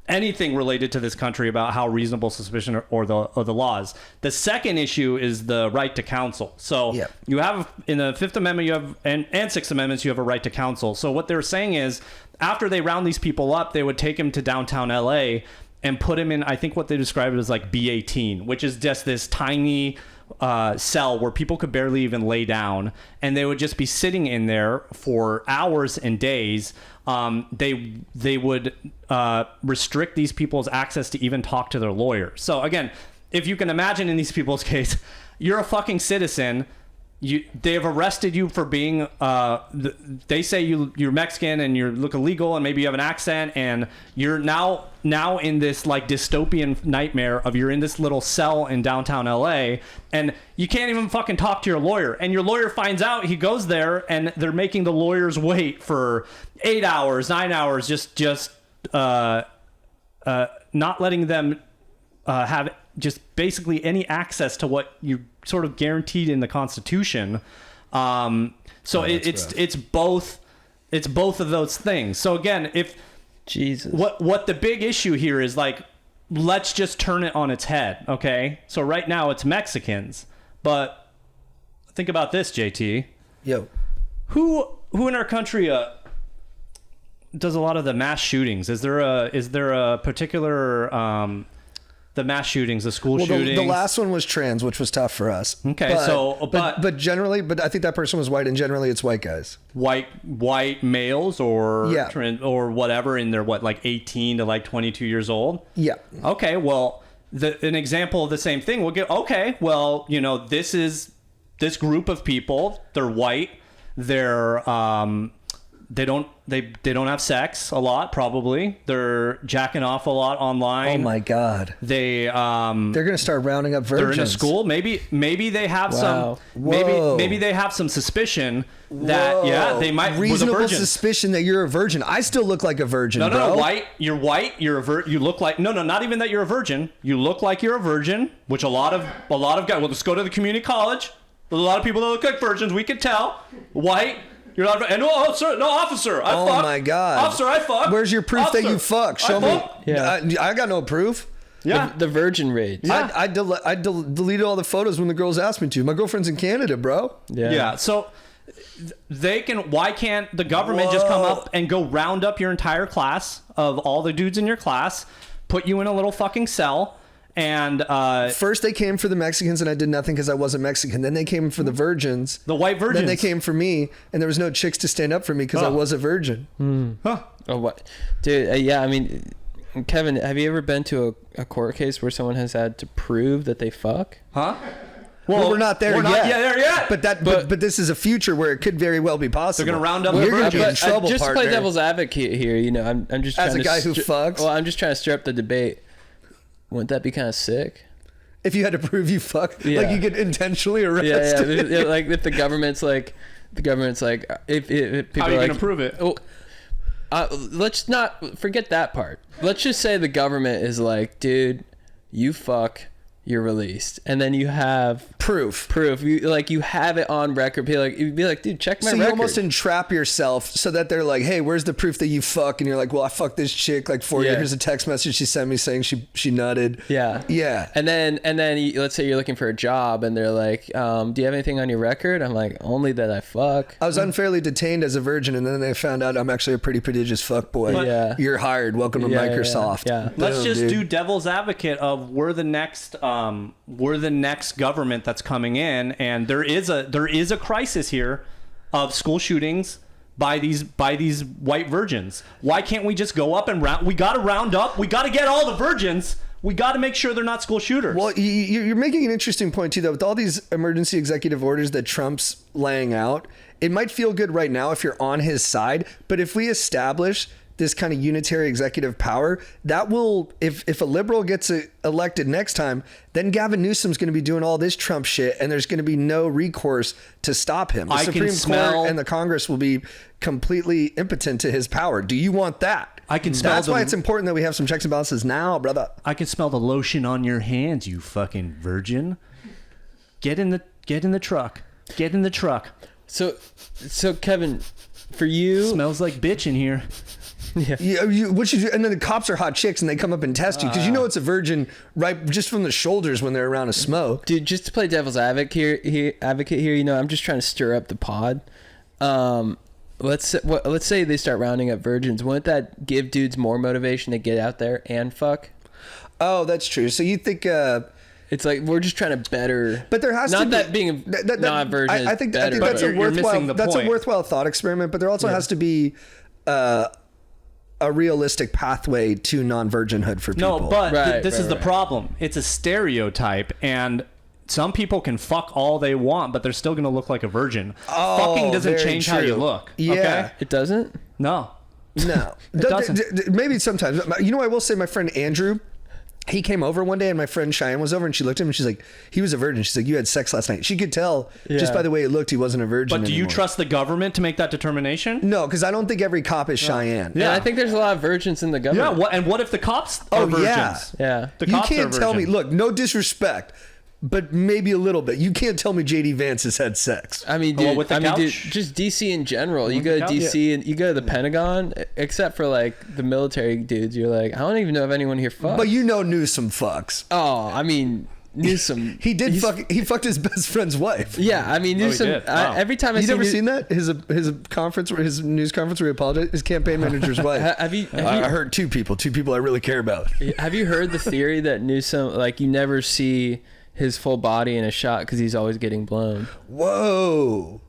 anything related to this country about how reasonable suspicion or the laws. The second issue is the right to counsel. So you have in the Fifth Amendment, you have and Sixth Amendments, you have a right to counsel. So what they're saying is, after they round these people up, they would take him to downtown LA and put him in, I think what they describe it as like B18, which is just this tiny cell where people could barely even lay down, and they would just be sitting in there for hours and days. They would restrict these people's access to even talk to their lawyer. So again, if you can imagine in these people's case, you're a fucking citizen, they have arrested you for being they say you're Mexican and you look illegal and maybe you have an accent, and you're now in this like dystopian nightmare of you're in this little cell in downtown LA and you can't even fucking talk to your lawyer, and your lawyer finds out, he goes there and they're making the lawyers wait for 8 hours, 9 hours, just not letting them have just basically any access to what you sort of guaranteed in the Constitution. It's both of those things. So again, if Jesus, what the big issue here is, like, let's just turn it on its head. Okay. So right now it's Mexicans, but think about this, JT. Yo, who in our country, does a lot of the mass shootings? Is there a particular, the mass shootings, the school shootings? The last one was trans, which was tough for us. Okay, but generally, I think that person was white, and generally it's white guys. White males or or whatever, in their like 18 to like 22 years old. Yeah. Okay, well, an example of the same thing. We'll get, okay, well, this is this group of people. They're white. They're they don't have sex a lot, probably. They're jacking off a lot online. Oh my God. They're gonna start rounding up virgins. They're in a school. Maybe they have some maybe they have some suspicion that they might reasonable suspicion that you're a virgin. I still look like a virgin. No, white. You're white. You're a you look like not even that you're a virgin. You look like you're a virgin, which a lot of guys. Well, let's go to the community college. There's a lot of people that look like virgins. We can tell. White. You're not. And sir, no, officer. I fuck. Oh my God. Officer, I fuck. Where's your proof that you fuck? Show me. Yeah. I got no proof. Yeah. The virgin rate. Yeah. I deleted all the photos when the girls asked me to. My girlfriend's in Canada, bro. Yeah. So they can. Why can't the government just come up and go round up your entire class of all the dudes in your class, put you in a little fucking cell? And first they came for the Mexicans and I did nothing because I wasn't Mexican. Then they came for the virgins, the white virgins. Then they came for me, and there was no chicks to stand up for me because I was a virgin. Huh. Oh, what, dude? Yeah, I mean, Kevin, have you ever been to a court case where someone has had to prove that they fuck? Huh? Well, we're not there yet. There yet. But this is a future where it could very well be possible. They're gonna round up. You're gonna be in trouble, just partner. to play devil's advocate here, I'm just as trying a guy who fucks. Well, I'm just trying to stir up the debate. Wouldn't that be kind of sick? If you had to prove you fuck, like you get intentionally arrested. Yeah. Like if the government's like, if people how are you like, gonna prove it? Oh, let's not forget that part. Let's just say the government is like, dude, you fuck, you're released, and then you have proof. You have it on record. You'd be like, dude, check my record. So you almost entrap yourself so that they're like, hey, where's the proof that you fuck? And you're like, well, I fucked this chick like 4 years. Here's a text message she sent me saying she nutted. Yeah. And then let's say you're looking for a job and they're like, do you have anything on your record? I'm like, only that I fuck. I was unfairly detained as a virgin, and then they found out I'm actually a pretty prodigious fuck boy. But, you're hired. Welcome to Microsoft. Yeah. Let's just do devil's advocate of we're the next government that's coming in, and there is a crisis here of school shootings by these white virgins. Why can't we just go up and we got to round up, we got to get all the virgins, we got to make sure they're not school shooters. Well, you're making an interesting point too, though. With all these emergency executive orders that Trump's laying out, it might feel good right now if you're on his side, but if we establish this kind of unitary executive power, that will, if a liberal gets elected next time, then Gavin Newsom's going to be doing all this Trump shit, and there's going to be no recourse to stop him. The Supreme Court and the Congress will be completely impotent to his power. Do you want that? I can smell. That's why it's important that we have some checks and balances now, brother. I can smell the lotion on your hands, you fucking virgin. Get in the truck. Get in the truck. So Kevin, for you, smells like bitch in here. Yeah. What you do, and then the cops are hot chicks and they come up and test you because you know it's a virgin right just from the shoulders when they're around a smoke. Dude, just to play devil's advocate here, I'm just trying to stir up the pod. Let's say they start rounding up virgins. Wouldn't that give dudes more motivation to get out there and fuck? Oh, that's true. So you think it's like we're just trying to better, but there has not to that be, being not virgin. I think better, that's a worthwhile thought experiment. But there also has to be a realistic pathway to non-virginhood for people. No, but this is the problem. It's a stereotype, and some people can fuck all they want, but they're still going to look like a virgin. Oh, Fucking doesn't very change how you true. look. Yeah. Okay? It doesn't? No. No. Maybe sometimes. You know, I will say my friend Andrew, he came over one day and my friend Cheyenne was over and she looked at him and she's like, he was a virgin. She's like, you had sex last night. She could tell just by the way it looked, he wasn't a virgin But do you anymore. trust the government to make that determination? No, because I don't think every cop is Cheyenne. Yeah, I think there's a lot of virgins in the Yeah. government. What if the cops are virgins? Yeah. The You cops can't are tell me, virgins. look, no disrespect, but maybe a little bit. You can't tell me JD Vance has had sex. I mean, dude, with the dude, couch? just DC in general. You go to couch? DC and you go to the Pentagon, except for like the military dudes. You're like, I don't even know if anyone here fucks. But you know Newsom fucks. Oh, I mean, Newsom. He fucked his best friend's wife. Yeah, I mean, Newsom. did? Wow. Every time I You see never seen that? His conference, his news conference where he apologized? His campaign manager's wife. Have you I heard two people I really care about. have you heard the theory that Newsom, like, you never see his full body in a shot because he's always getting blown? Whoa.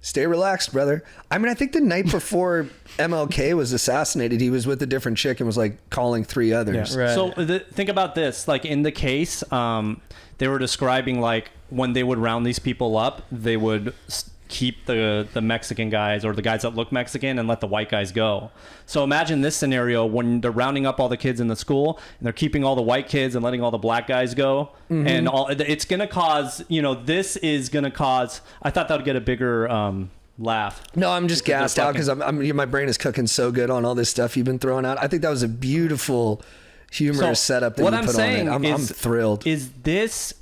Stay relaxed, brother. I mean, I think the night before MLK was assassinated, he was with a different chick and was like calling three others. Right. So think about this. Like in the case, they were describing like when they would round these people up, they would keep the Mexican guys or the guys that look Mexican and let the white guys go. So imagine this scenario when they're rounding up all the kids in the school and they're keeping all the white kids and letting all the black guys go. Mm-hmm. And it's going to cause, this is going to cause, I thought that would get a bigger laugh. No, I'm just gassed out because my brain is cooking so good on all this stuff you've been throwing out. I think that was a beautiful, humorous setup that what you I'm put saying on it. I'm thrilled. Is this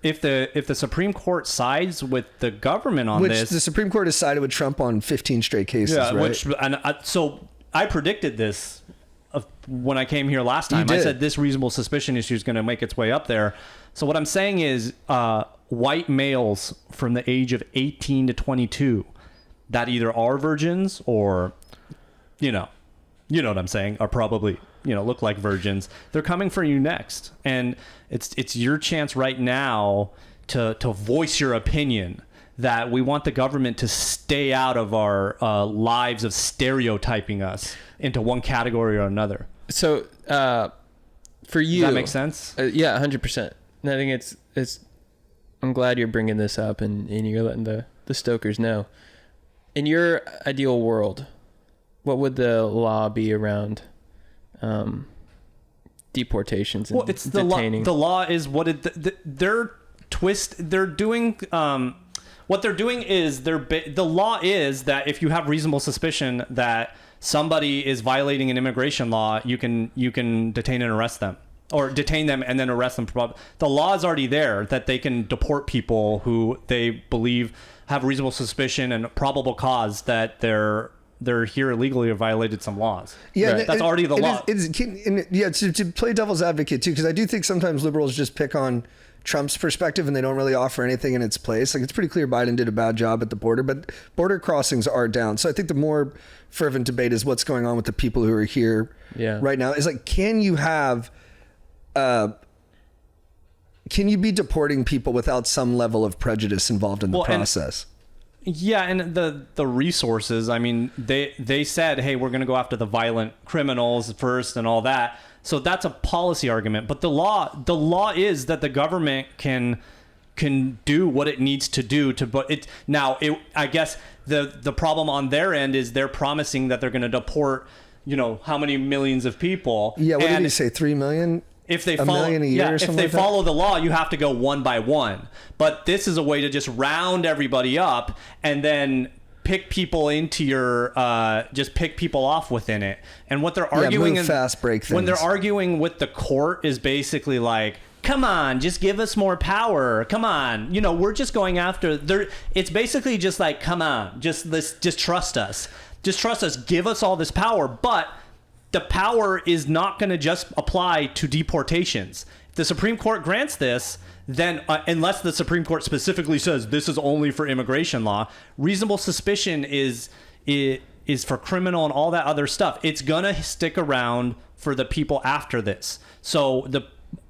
if the Supreme Court sides with the government on Which this, the Supreme Court has sided with Trump on 15 straight cases, right? So I predicted this when I came here last time. You I did. said this reasonable suspicion issue is going to make its way up there. So what I'm saying is white males from the age of 18 to 22 that either are virgins or, you know what I'm saying, are probably, look like virgins. They're coming for you next. And it's your chance right now to voice your opinion that we want the government to stay out of our lives of stereotyping us into one category or another. So, for you, Does that make sense? Yeah, 100%. And I think it's. I'm glad you're bringing this up and you're letting the stokers know. In your ideal world, what would the law be around deportations and It's detaining? the law is what they're doing. What they're doing is the law is that if you have reasonable suspicion that somebody is violating an immigration law, you can detain and arrest them, or detain them and then arrest them. The law is already there that they can deport people who they believe have reasonable suspicion and probable cause that they're here illegally or violated some laws. Yeah, Right. That's already the law. To play devil's advocate too, because I do think sometimes liberals just pick on Trump's perspective and they don't really offer anything in its place. Like, it's pretty clear Biden did a bad job at the border, but border crossings are down. So I think the more fervent debate is what's going on with the people who are here right now. Is like, can you be deporting people without some level of prejudice involved in the process? Yeah, and the resources, I mean, they said, hey, we're going to go after the violent criminals first and all that. So that's a policy argument. But the law is that the government can do what it needs to do I guess the problem on their end is they're promising that they're going to deport, how many millions of people. Yeah, what did he say, 3 million? If they $1 follow, million a year or something if they like that? follow the law, you have to go one by one. But this is a way to just round everybody up and then pick people into your just pick people off within it. And what they're arguing move fast, break when they're things. arguing with the court is basically like, come on, just give us more power. Come on, we're just going after. It's basically just like, come on, just trust us. Just trust us. Give us all this power, but the power is not going to just apply to deportations. If the Supreme Court grants this, then unless the Supreme Court specifically says this is only for immigration law, reasonable suspicion is for criminal and all that other stuff. It's going to stick around for the people after this. So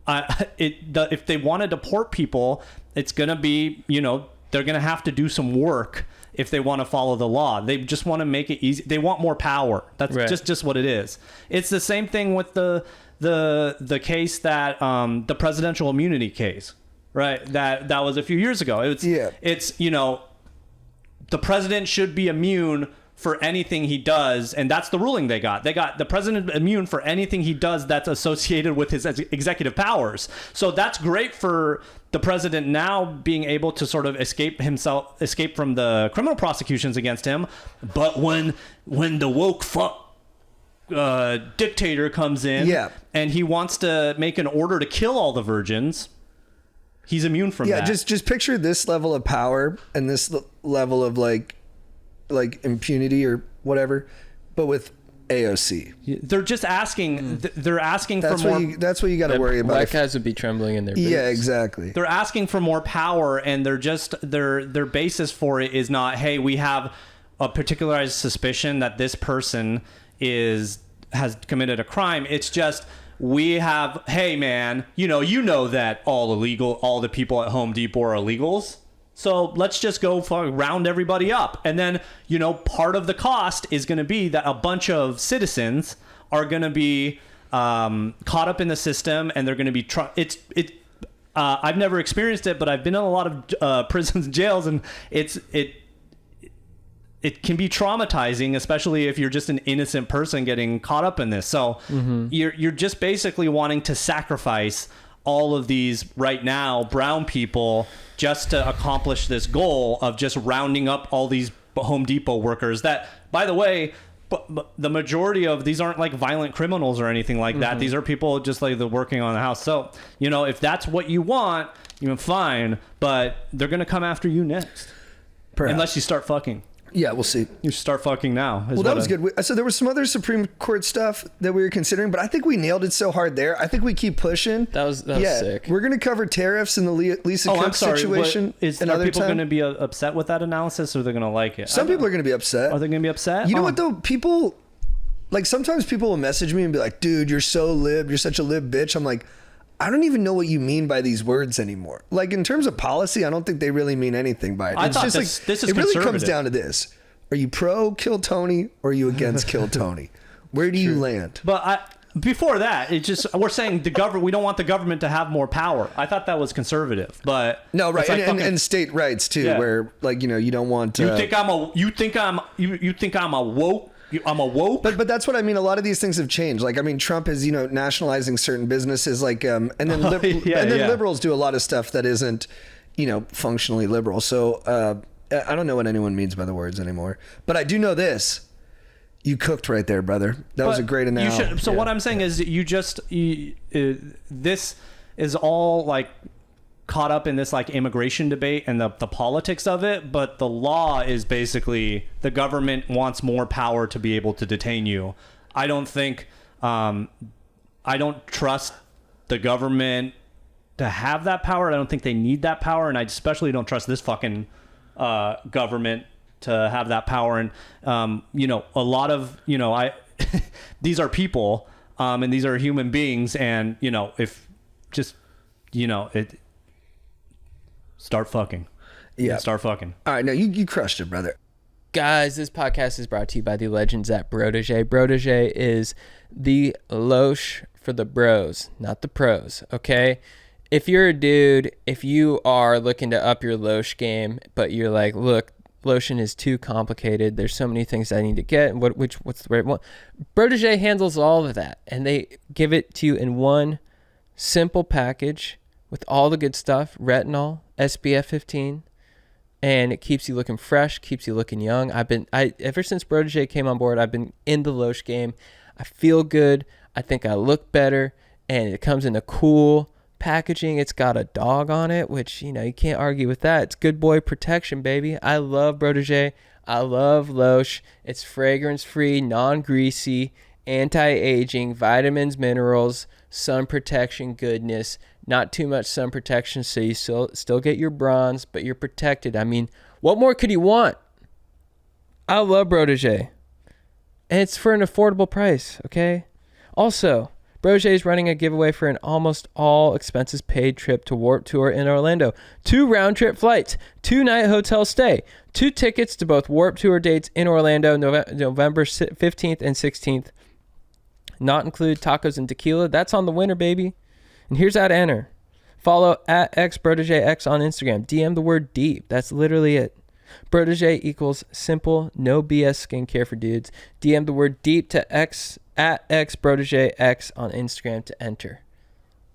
if they want to deport people, it's going to be, they're going to have to do some work if they want to follow the law. They just want to make it easy. They want more power. That's just what it is. It's the same thing with the the case that the presidential immunity case, right? That was a few years ago. It's you know, the president should be immune for anything he does, and that's the ruling they got. They got the president immune for anything he does that's associated with his executive powers. So that's great for the president now being able to sort of escape from the criminal prosecutions against him. But when the woke dictator comes in and he wants to make an order to kill all the virgins, he's immune from that. Just picture this level of power and this level of like impunity or whatever, but with AOC. They're just asking. They're asking for more. That's what you got to worry about. Black guys would be trembling in their boots. Yeah, exactly. They're asking for more power, and they're just their basis for it is not, hey, we have a particularized suspicion that this person has committed a crime. It's just, we have, hey man, you know that all the people at Home Depot are illegals. So let's just go round everybody up. And then, part of the cost is going to be that a bunch of citizens are going to be caught up in the system, and they're going to be I've never experienced it, but I've been in a lot of prisons and jails, and it can be traumatizing, especially if you're just an innocent person getting caught up in this. So you're just basically wanting to sacrifice all of these right now brown people just to accomplish this goal of just rounding up all these Home Depot workers that, by the way, the majority of these aren't like violent criminals or anything like that. These are people just like they're working on the house. So, if that's what you want, fine, but they're going to come after you next. Perhaps. Unless you start fucking. Yeah, we'll see. You start fucking now. Well, that was good. So there was some other Supreme Court stuff that we were considering, but I think we nailed it so hard there. I think we keep pushing. That was sick. We're going to cover tariffs and the Lisa Cook situation. Are people going to be upset with that analysis, or are they going to like it? Some people are going to be upset. Are they going to be upset? You know what, though? People, sometimes people will message me and be like, dude, you're so lib. You're such a lib bitch. I'm like, I don't even know what you mean by these words anymore. Like, in terms of policy, I don't think they really mean anything by it. It's just this is it really comes down to this. Are you pro Kill Tony or are you against Kill Tony? Where do you land? But before that, it's just, we're saying we don't want the government to have more power. I thought that was conservative, but no, right. And state rights too, where you don't want to. You think I'm a woke. I'm a woke. But that's what I mean. A lot of these things have changed. Trump is, nationalizing certain businesses, and then liberals do a lot of stuff that isn't, functionally liberal. So I don't know what anyone means by the words anymore. But I do know this. You cooked right there, brother. That was a great analogy. What I'm saying is this is all caught up in this immigration debate and the politics of it, but the law is basically the government wants more power to be able to detain you. I don't think I don't trust the government to have that power. I don't think they need that power, and I especially don't trust this fucking government to have that power. And a lot of these are people, and these are human beings, and if just start fucking. Yeah. Start fucking. All right. No, you crushed it, brother. Guys, this podcast is brought to you by the legends at Protege. Protege is the lotion for the bros, not the pros, okay? If you're a dude, if you are looking to up your lotion game, but you're like, look, lotion is too complicated. There's so many things I need to get. What's the right one? Protege handles all of that, and they give it to you in one simple package with all the good stuff, retinol, SPF 15, and it keeps you looking fresh, keeps you looking young. Ever since Protege came on board, I've been in the lotion game. I feel good. I think I look better, and it comes in a cool packaging. It's got a dog on it, which you can't argue with that. It's good boy protection, baby. I love Protege. I love lotion. It's fragrance free, non-greasy, anti-aging, vitamins, minerals, sun protection goodness. Not too much sun protection, so you still get your bronze, but you're protected. I mean, what more could you want? I love Protege, and it's for an affordable price, okay? Also, Protege is running a giveaway for an almost all expenses paid trip to Warped Tour in Orlando. 2 round-trip flights, 2-night hotel stay, 2 tickets to both Warped Tour dates in Orlando, November 15th and 16th. not include tacos and tequila. That's on the winner, baby. And here's how to enter. Follow at xbrotegx on Instagram. DM the word deep. That's literally it. Protege equals simple, no BS skincare for dudes. DM the word deep to x at xbrotegx on Instagram to enter.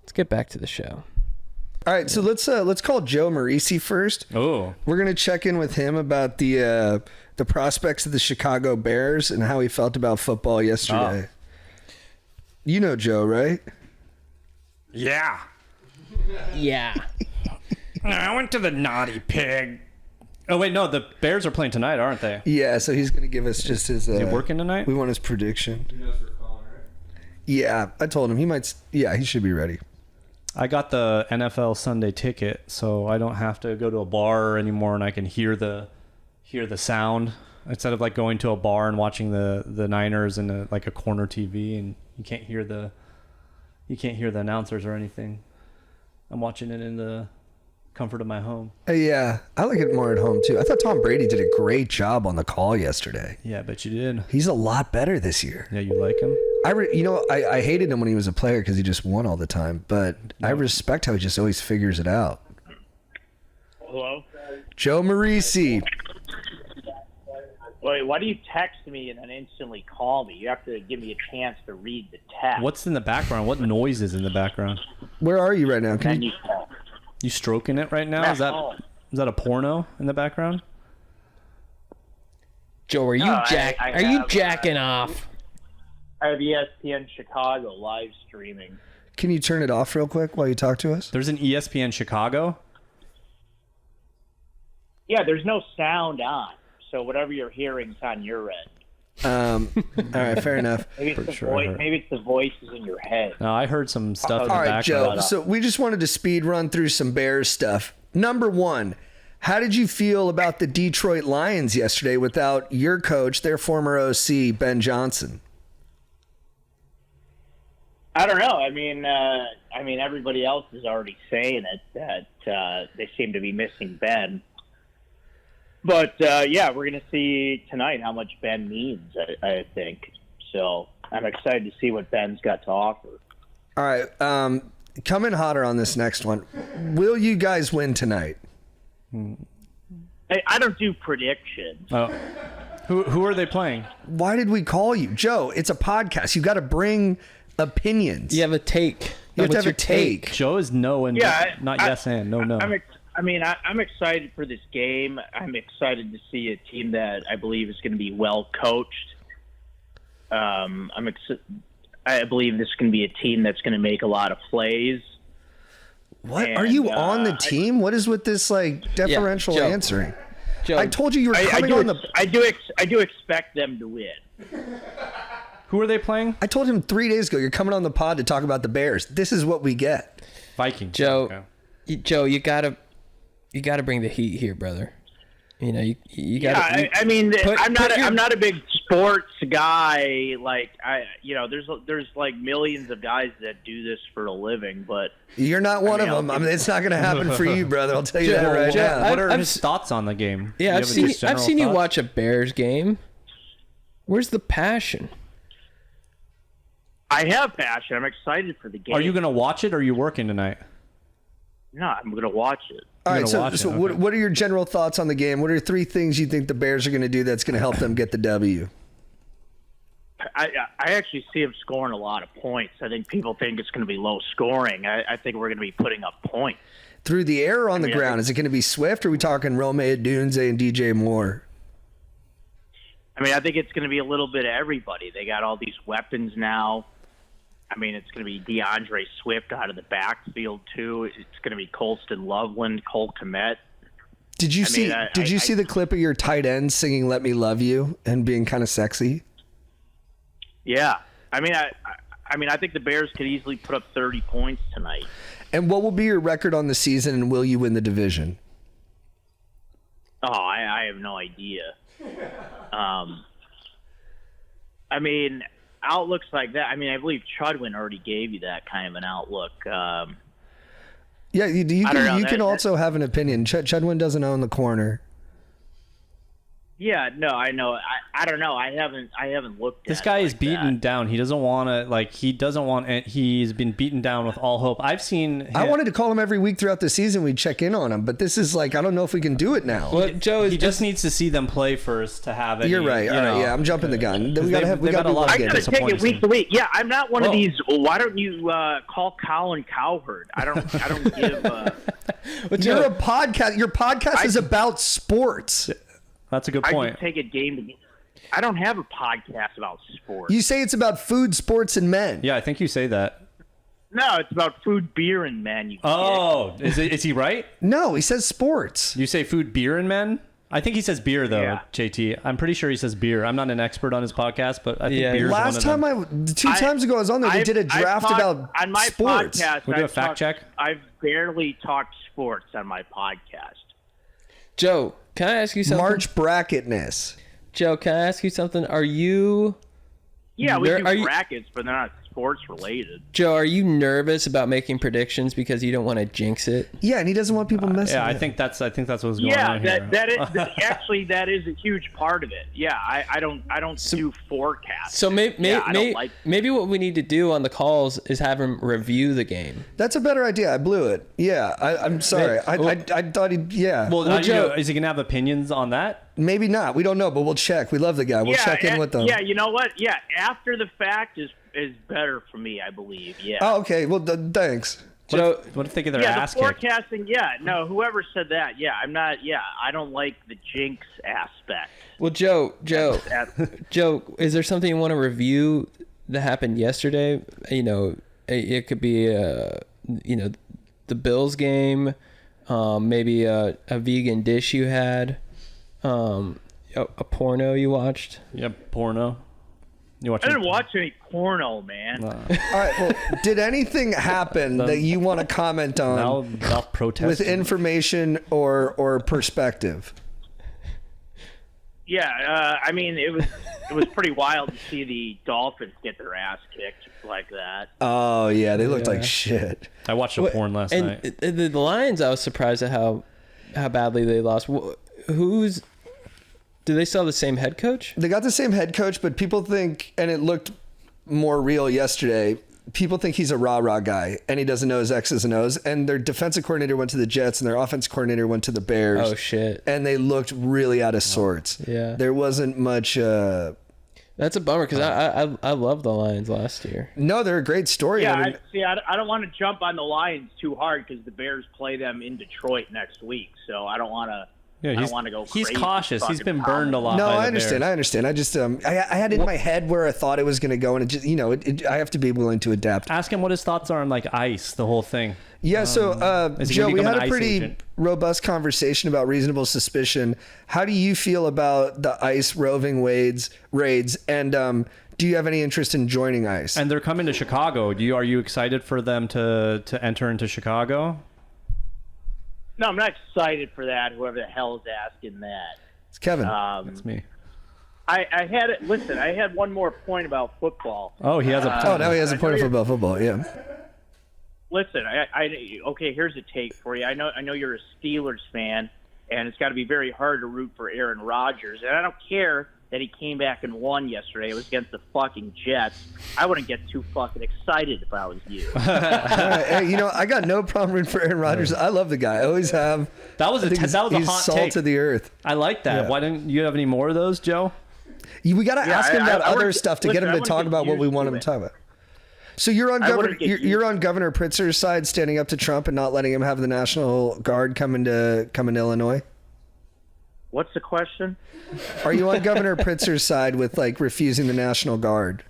Let's get back to the show. All right, so let's call Joe Marisi first. Oh, We're gonna check in with him about the prospects of the Chicago Bears and how he felt about football yesterday. You know Joe, right? yeah. Yeah. I went to the Naughty Pig. Oh, wait, no, the Bears are playing tonight, aren't they? Yeah, so he's gonna give us just his. Is he working tonight? We want his prediction. Yeah, I told him he might. Yeah, he should be ready. I got the NFL Sunday ticket, so I don't have to go to a bar anymore, and I can hear the sound instead of like going to a bar and watching the Niners in like a corner TV, and you can't hear the announcers or anything. I'm watching it in the comfort of my home. Yeah, I like it more at home too. I thought Tom Brady did a great job on the call yesterday. Yeah, I bet you did. He's a lot better this year. Yeah, you like him? I hated him when he was a player because he just won all the time, but I respect how he just always figures it out. Hello? Joe Marisi. Wait, why do you text me and then instantly call me? You have to give me a chance to read the text. What's in the background? What noise is in the background? Where are you right now? Then you call. You stroking it right now? Is that a porno in the background? Joe, are you are you jacking off? I have ESPN Chicago live streaming. Can you turn it off real quick while you talk to us? There's an ESPN Chicago? Yeah, there's no sound on, so whatever you're hearing is on your end. All right, fair enough. Maybe it's the voices in your head. No, I heard some stuff in the All right, background. Joe. So we just wanted to speed run through some Bears stuff. Number one, how did you feel about the Detroit Lions yesterday without your coach, their former OC, Ben Johnson? I don't know. I mean, everybody else is already saying it that they seem to be missing Ben. But yeah, we're going to see tonight how much Ben means. I think so. I'm excited to see what Ben's got to offer. All right, come in hotter on this next one. Will you guys win tonight? I don't do predictions. Oh. Who are they playing? Why did we call you, Joe? It's a podcast. You got to bring opinions. You have a take. You have to have a take. Joe is no and not yes and no. I'm excited for this game. I'm excited to see a team that I believe is going to be well coached. I believe this is going to be a team that's going to make a lot of plays. What? Are you on the team? What is with this like deferential Joe. answering? Joe, I told you were coming on the. I do expect them to win. Who are they playing? I told him 3 days ago you're coming on the pod to talk about the Bears. This is what we get. Vikings. Joe, Okay. Joe, you gotta bring the heat here, brother. You know, you gotta. Yeah, I mean, I'm not a big sports guy. Like there's like millions of guys that do this for a living, but You're not one of them. I mean, it's not going to happen for you, brother. I'll tell you that right now. What are his thoughts on the game? Yeah, I've seen you watch a Bears game. Where's the passion? I have passion. I'm excited for the game. Are you going to watch it or are you working tonight? No, I'm going to watch it. All right, so okay. what are your general thoughts on the game? What are 3 things you think the Bears are going to do that's going to help them get the W? I actually see them scoring a lot of points. I think people think it's going to be low scoring. I think we're going to be putting up points. Through the air or on the ground? Is it going to be Swift or are we talking Rome Odunze and DJ Moore? I mean, I think it's going to be a little bit of everybody. They got all these weapons now. I mean, it's going to be DeAndre Swift out of the backfield, too. It's going to be Colston Loveland, Cole Kmet. Did you see the clip of your tight end singing Let Me Love You and being kind of sexy? Yeah. I mean, I think the Bears could easily put up 30 points tonight. And what will be your record on the season, and will you win the division? Oh, I have no idea. I mean, outlooks like that. I mean, I believe Chudwin already gave you that kind of an outlook. Yeah, you can also have an opinion. Chudwin doesn't own the corner. Yeah, no, I know. I don't know. I haven't looked at This guy it is like beaten that. down. He doesn't want to, like, he's been beaten down with all hope. I've seen him. I wanted to call him every week throughout the season. We'd check in on him, but this is like, I don't know if we can do it now. Well, Joe is He just needs to see them play first to have it. You're right. All right. Yeah, I'm jumping the gun. We gotta have. We they've gotta had a do lot one of I game. gotta take it week to week. Yeah, I'm not one of Whoa. these. Why don't you call Colin Cowherd? I don't give. But You're Joe, a podcast. Your podcast is about sports. That's a good I point. just take it game to game. I don't have a podcast about sports. You say it's about food, sports, and men. Yeah, I think you say that. No, it's about food, beer, and men. You Oh, is he right? No, he says sports. You say food, beer, and men? I think he says beer, though, Yeah. JT. I'm pretty sure he says beer. I'm not an expert on his podcast, but I think Yeah. beer is Last time two times ago I was on there, we did a draft talked- about on my sports. podcast. We'll do a I've fact talked- check. I've barely talked sports on my podcast. Joe, can I ask you something? March bracketness. Joe, can I ask you something? Are you, Yeah, we Are do you- brackets, but they're not sports related. Joe, are you nervous about making predictions because you don't want to jinx it? Yeah, and he doesn't want people messing Yeah, I with think that's what's going Yeah, on here. that is a huge part of it. Yeah, I don't do forecasts. So I don't like. maybe what we need to do on the calls is have him review the game. That's a better idea. I blew it. Yeah, I'm sorry. I thought he'd, yeah. Well, Joe- is he going to have opinions on that? Maybe not. We don't know, but we'll check. We love the guy. We'll check in with them. Yeah, you know what? Yeah, after the fact is better for me, I believe. Yeah. Oh, okay. Well, thanks. Joe, What if they get their Yeah, ass the kicked? forecasting. Yeah, no. Whoever said that. Yeah, I'm not. Yeah, I don't like the jinx aspect. well, Joe, is there something you want to review that happened yesterday? You know, it could be, the Bills game, maybe a vegan dish you had, a porno you watched. Yeah, porno. You watch I didn't watch any porno, man. All right. Well, did anything happen that you want to comment on I'll protest. with information or perspective? Yeah, I mean, it was pretty wild to see the Dolphins get their ass kicked like that. Oh yeah, they looked like shit. I watched a porn last And night. the Lions, I was surprised at how badly they lost. Do they still have the same head coach? They got the same head coach, but people think, and it looked more real yesterday, people think he's a rah-rah guy, and he doesn't know his X's and O's. And their defensive coordinator went to the Jets, and their offense coordinator went to the Bears. Oh, shit. And they looked really out of sorts. Yeah. There wasn't much... That's a bummer because I loved the Lions last year. No, they're a great story. Yeah, I mean, I don't want to jump on the Lions too hard because the Bears play them in Detroit next week, so I don't want to. Yeah, I don't want to go. He's crazy cautious. He's fucking been burned a lot. no, by the I understand. Bears. I understand. I just, I had it in my head where I thought it was going to go, and it just, I have to be willing to adapt. Ask him what his thoughts are on like ice, the whole thing. Yeah, so is he Joe, gonna we become had an a ICE pretty agent? robust conversation about reasonable suspicion. How do you feel about the ICE roving raids? And do you have any interest in joining ICE? And they're coming to Chicago. Are you excited for them to enter into Chicago? No, I'm not excited for that. Whoever the hell is asking that. It's Kevin. That's me. I had it. Listen, I had one more point about football. Oh, he has a. now he has a point about football. Yeah. Listen, okay. Here's a take for you. I know you're a Steelers fan, and it's got to be very hard to root for Aaron Rodgers. And I don't care that he came back and won yesterday. It was against the fucking Jets. I wouldn't get too fucking excited if I was you. Hey, I got no problem rooting for Aaron Rodgers. I love the guy. I always have. That was a he's hot salt take. of the earth. I like that. Yeah. Why didn't you have any more of those, Joe? We got to ask him about I other wouldn't- stuff to listen, get him I to wouldn't talk get about what we used want to him it. to talk about. So you're on I Governor. wouldn't get You're on Governor Pritzker's side, standing up to Trump and not letting him have the National Guard come into Illinois. What's the question? Are you on Governor Pritzker's side with refusing the National Guard?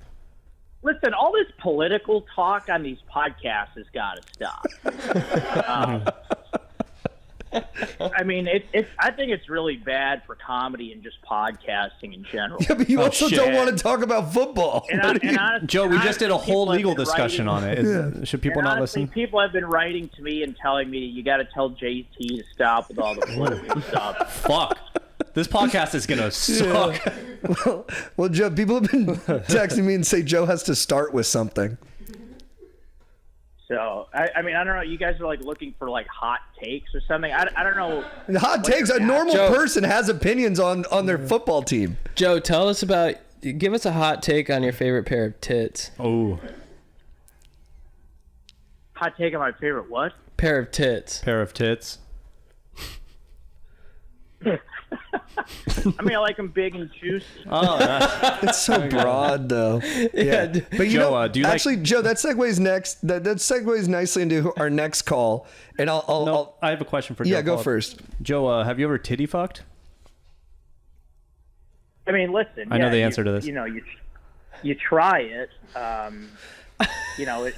Listen, all this political talk on these podcasts has got to stop. I mean, I think it's really bad for comedy and just podcasting in general. Yeah, but you also shit. don't want to talk about football. And honestly, Joe, we just did a whole people have legal been discussion writing- on it. Should people and not honestly, listen? people have been writing to me and telling me you got to tell JT to stop with all the political stuff. Fuck. This podcast is gonna suck. Well, Joe, people have been texting me and say Joe has to start with something. So I mean, I don't know. You guys are like looking for like hot takes or something. I don't know. Hot takes. A normal Joe. person has opinions on their football team. Joe, tell us about. Give us a hot take on your favorite pair of tits. Oh, Hot take on my favorite what? Pair of tits. pair of tits. I mean, I like them big and juicy. Oh, It's so broad, though. Yeah, but you Joe, know, do you like- actually, Joe, that segues next. That segues nicely into our next call, and I'll I have a question for Joe. yeah, go Follow up. first. Joe, have you ever titty fucked? I mean, listen. I know yeah, the answer to this. You know, you try it. You know,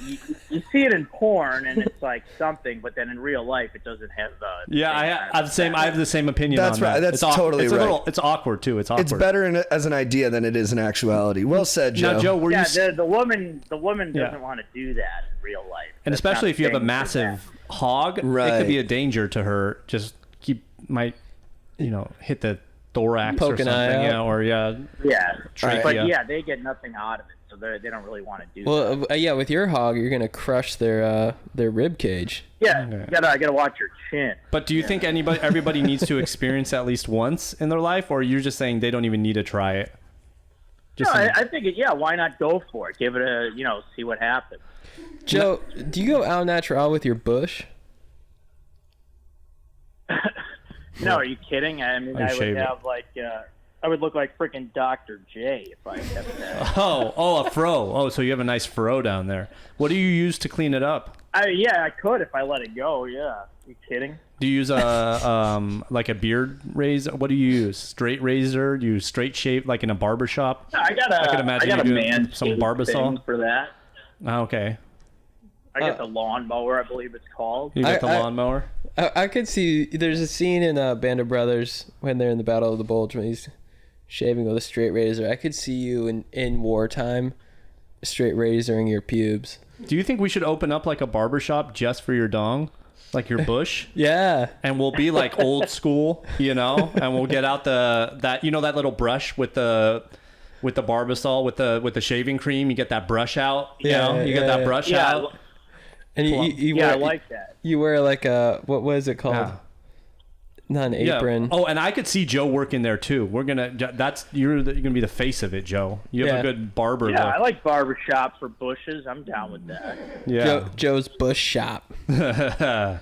you see it in porn, and it's like something, but then in real life, it doesn't have the. Yeah, I have the same opinion. That's on right. That. That's It's totally it's a right. little, it's awkward too. It's awkward. It's better as an idea than it is in actuality. Well said, Joe. Now, Joe, were Yeah, you? the woman Yeah. doesn't want to do that in real life. And That's especially not if you have a the same massive hog, it Right. could be a danger to her. Just might hit the thorax Poke or an something. eye Yeah, out. or Yeah, trachea. but yeah, they get nothing out of it, so they don't really want to do that. Well, yeah, with your hog, you're gonna crush their rib cage. Yeah, you gotta watch your chin. But do you think everybody needs to experience at least once in their life, or you're just saying they don't even need to try it? No, Just I think why not go for it? Give it see what happens. Joe, do you go au natural with your bush? No, are you kidding? I mean, I would shave it. have I would look like freaking Dr. J if I kept that. a fro. Oh, so you have a nice fro down there. What do you use to clean it up? I could if I let it go. Yeah, you kidding? Do you use like a beard razor? What do you use? Straight razor? Do you straight shave like in a barber shop? No, I got a. I could imagine got you a doing some Manscaped Barbasol. thing for that. Okay. I got the lawnmower, I believe it's called. You got the I- lawnmower? I could see. There's a scene in Band of Brothers when they're in the Battle of the Bulge when he's shaving with a straight razor. I could see you in wartime, straight razoring your pubes. Do you think we should open up like a barber shop just for your dong? Like your bush? Yeah. And we'll be like old school, and we'll get out that little brush with the Barbasol with the shaving cream. You get that brush out, you get that brush out. And you I wear, like that. You wear like a what is it called? Yeah. Not an apron. Oh, and I could see Joe working there too. You're gonna be the face of it, Joe. You have Yeah. a good barber Yeah, look. I like barbershop for bushes. I'm down with that. Yeah. Joe's Bush Shop. Hey,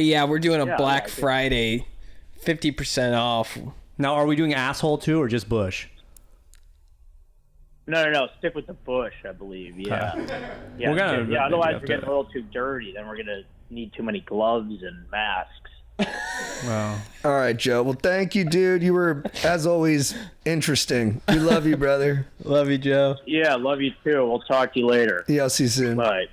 yeah, we're doing a Yeah, I Black like it. Friday, 50% off. Now, are we doing asshole too, or just bush? No. Stick with the bush, I believe. Yeah. Yeah. We're gonna- yeah. Otherwise, have we're to- getting a little too dirty. Then we're gonna need too many gloves and masks. Well, All right, Joe. Well, thank you, dude. You were, as always, interesting. We love you, brother. Love you, Joe. Yeah, love you too. We'll talk to you later. Yeah, I'll see you soon. Bye.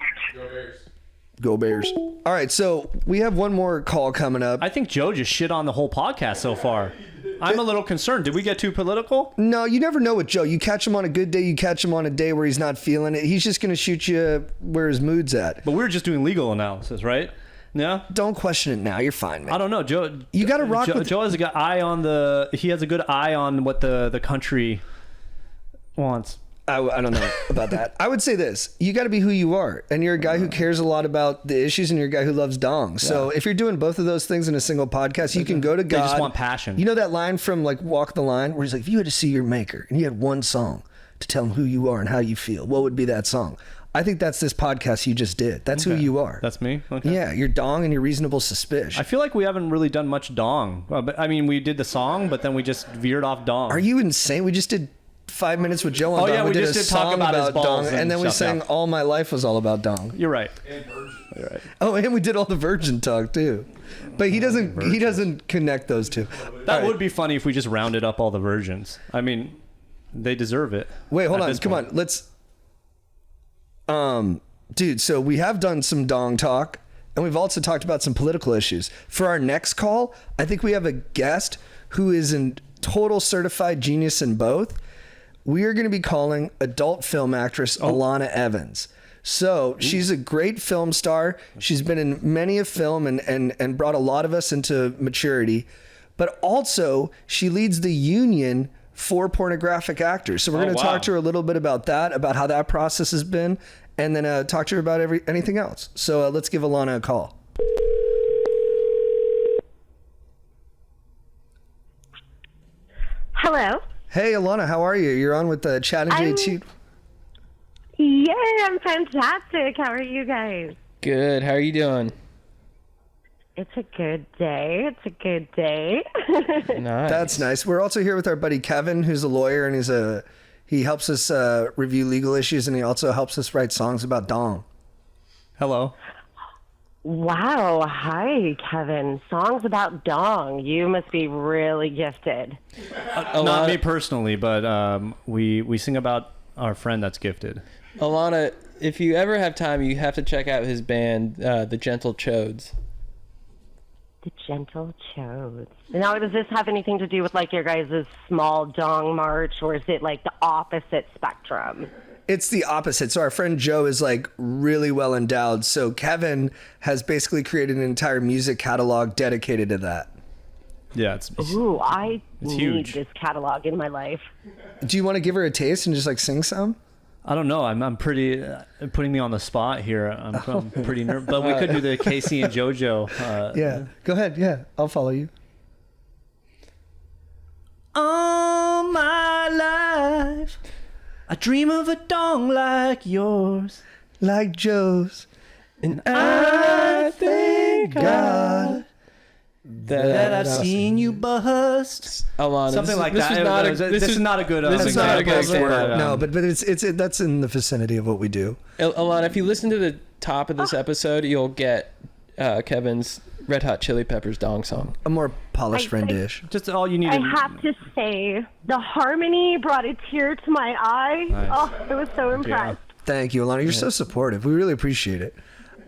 Go Bears. All right, so we have one more call coming up. I think Joe just shit on the whole podcast so far. I'm a little concerned. Did we get too political? No, you never know with Joe. You catch him on a good day, you catch him on a day where he's not feeling it. He's just going to shoot you where his mood's at. But we were just doing legal analysis, right? Yeah. Don't question it now. You're fine, man. I don't know, Joe. You gotta rock Joe, with- Joe has a good eye on He has a good eye on what the country wants. I don't know about that. I would say this. You got to be who you are. And you're a guy who cares a lot about the issues, and you're a guy who loves dong. So if you're doing both of those things in a single podcast, you can go to God. They just want passion. You know that line from like Walk the Line where he's like, if you had to see your maker and you had one song to tell him who you are and how you feel, what would be that song? I think that's this podcast you just did. That's who you are. That's me? Okay. Yeah, you're dong and you're reasonable suspicion. I feel like we haven't really done much dong. But I mean, we did the song, but then we just veered off dong. Are you insane? We just did 5 minutes with Joe on Oh, dong. yeah, we did just a did talk song about his balls dong, and and then we stuff, sang yeah. All My Life Was All About Dong. You're right. Oh, and we did all the virgin talk too. But he doesn't connect those two. That would be funny if we just rounded up all the virgins. I mean, they deserve it. Wait, hold at on. this Come point. on. Let's dude, so we have done some dong talk and we've also talked about some political issues. For our next call, I think we have a guest who is a total certified genius in both. We are going to be calling adult film actress Alana Evans. So she's a great film star. She's been in many a film and brought a lot of us into maturity. But also, she leads the union for pornographic actors. So we're going to wow. talk to her a little bit about that, about how that process has been, and then talk to her about anything else. So let's give Alana a call. Hello. Hey, Alana, how are you? You're on with Chad and JT. Yeah, I'm fantastic. How are you guys? Good. How are you doing? It's a good day. It's a good day. Nice. That's nice. We're also here with our buddy Kevin, who's a lawyer, and he helps us review legal issues, and he also helps us write songs about dong. Hello. Wow. Hi, Kevin. Songs about dong. You must be really gifted. Not me personally, but we sing about our friend that's gifted. Alana, if you ever have time, you have to check out his band, the Gentle Chodes. The Gentle Chodes. Now, does this have anything to do with like your guys' small dong march, or is it like the opposite spectrum? It's the opposite. So our friend Joe is like really well endowed. So Kevin has basically created an entire music catalog dedicated to that. Yeah, it's Ooh, I need huge. this catalog in my life. Do you want to give her a taste and just like sing some? I don't know. I'm pretty putting me on the spot here. I'm pretty nervous, but we could do the Casey and JoJo. Yeah. Go ahead. Yeah, I'll follow you. All my life, I dream of a dong like yours. Like Joe's. And I thank God That I've seen you bust. Alana, Something like this that. This This is not a good this is not a good example. No, but it's that's in the vicinity of what we do. Alana, if you listen to the top of this episode, you'll get Kevin's Red Hot Chili Peppers dong song. A more polished rendish. Just all you need. I have to say, the harmony brought a tear to my eye. Nice. Oh, I was so impressed. Thank you, Alana. You're so supportive. We really appreciate it.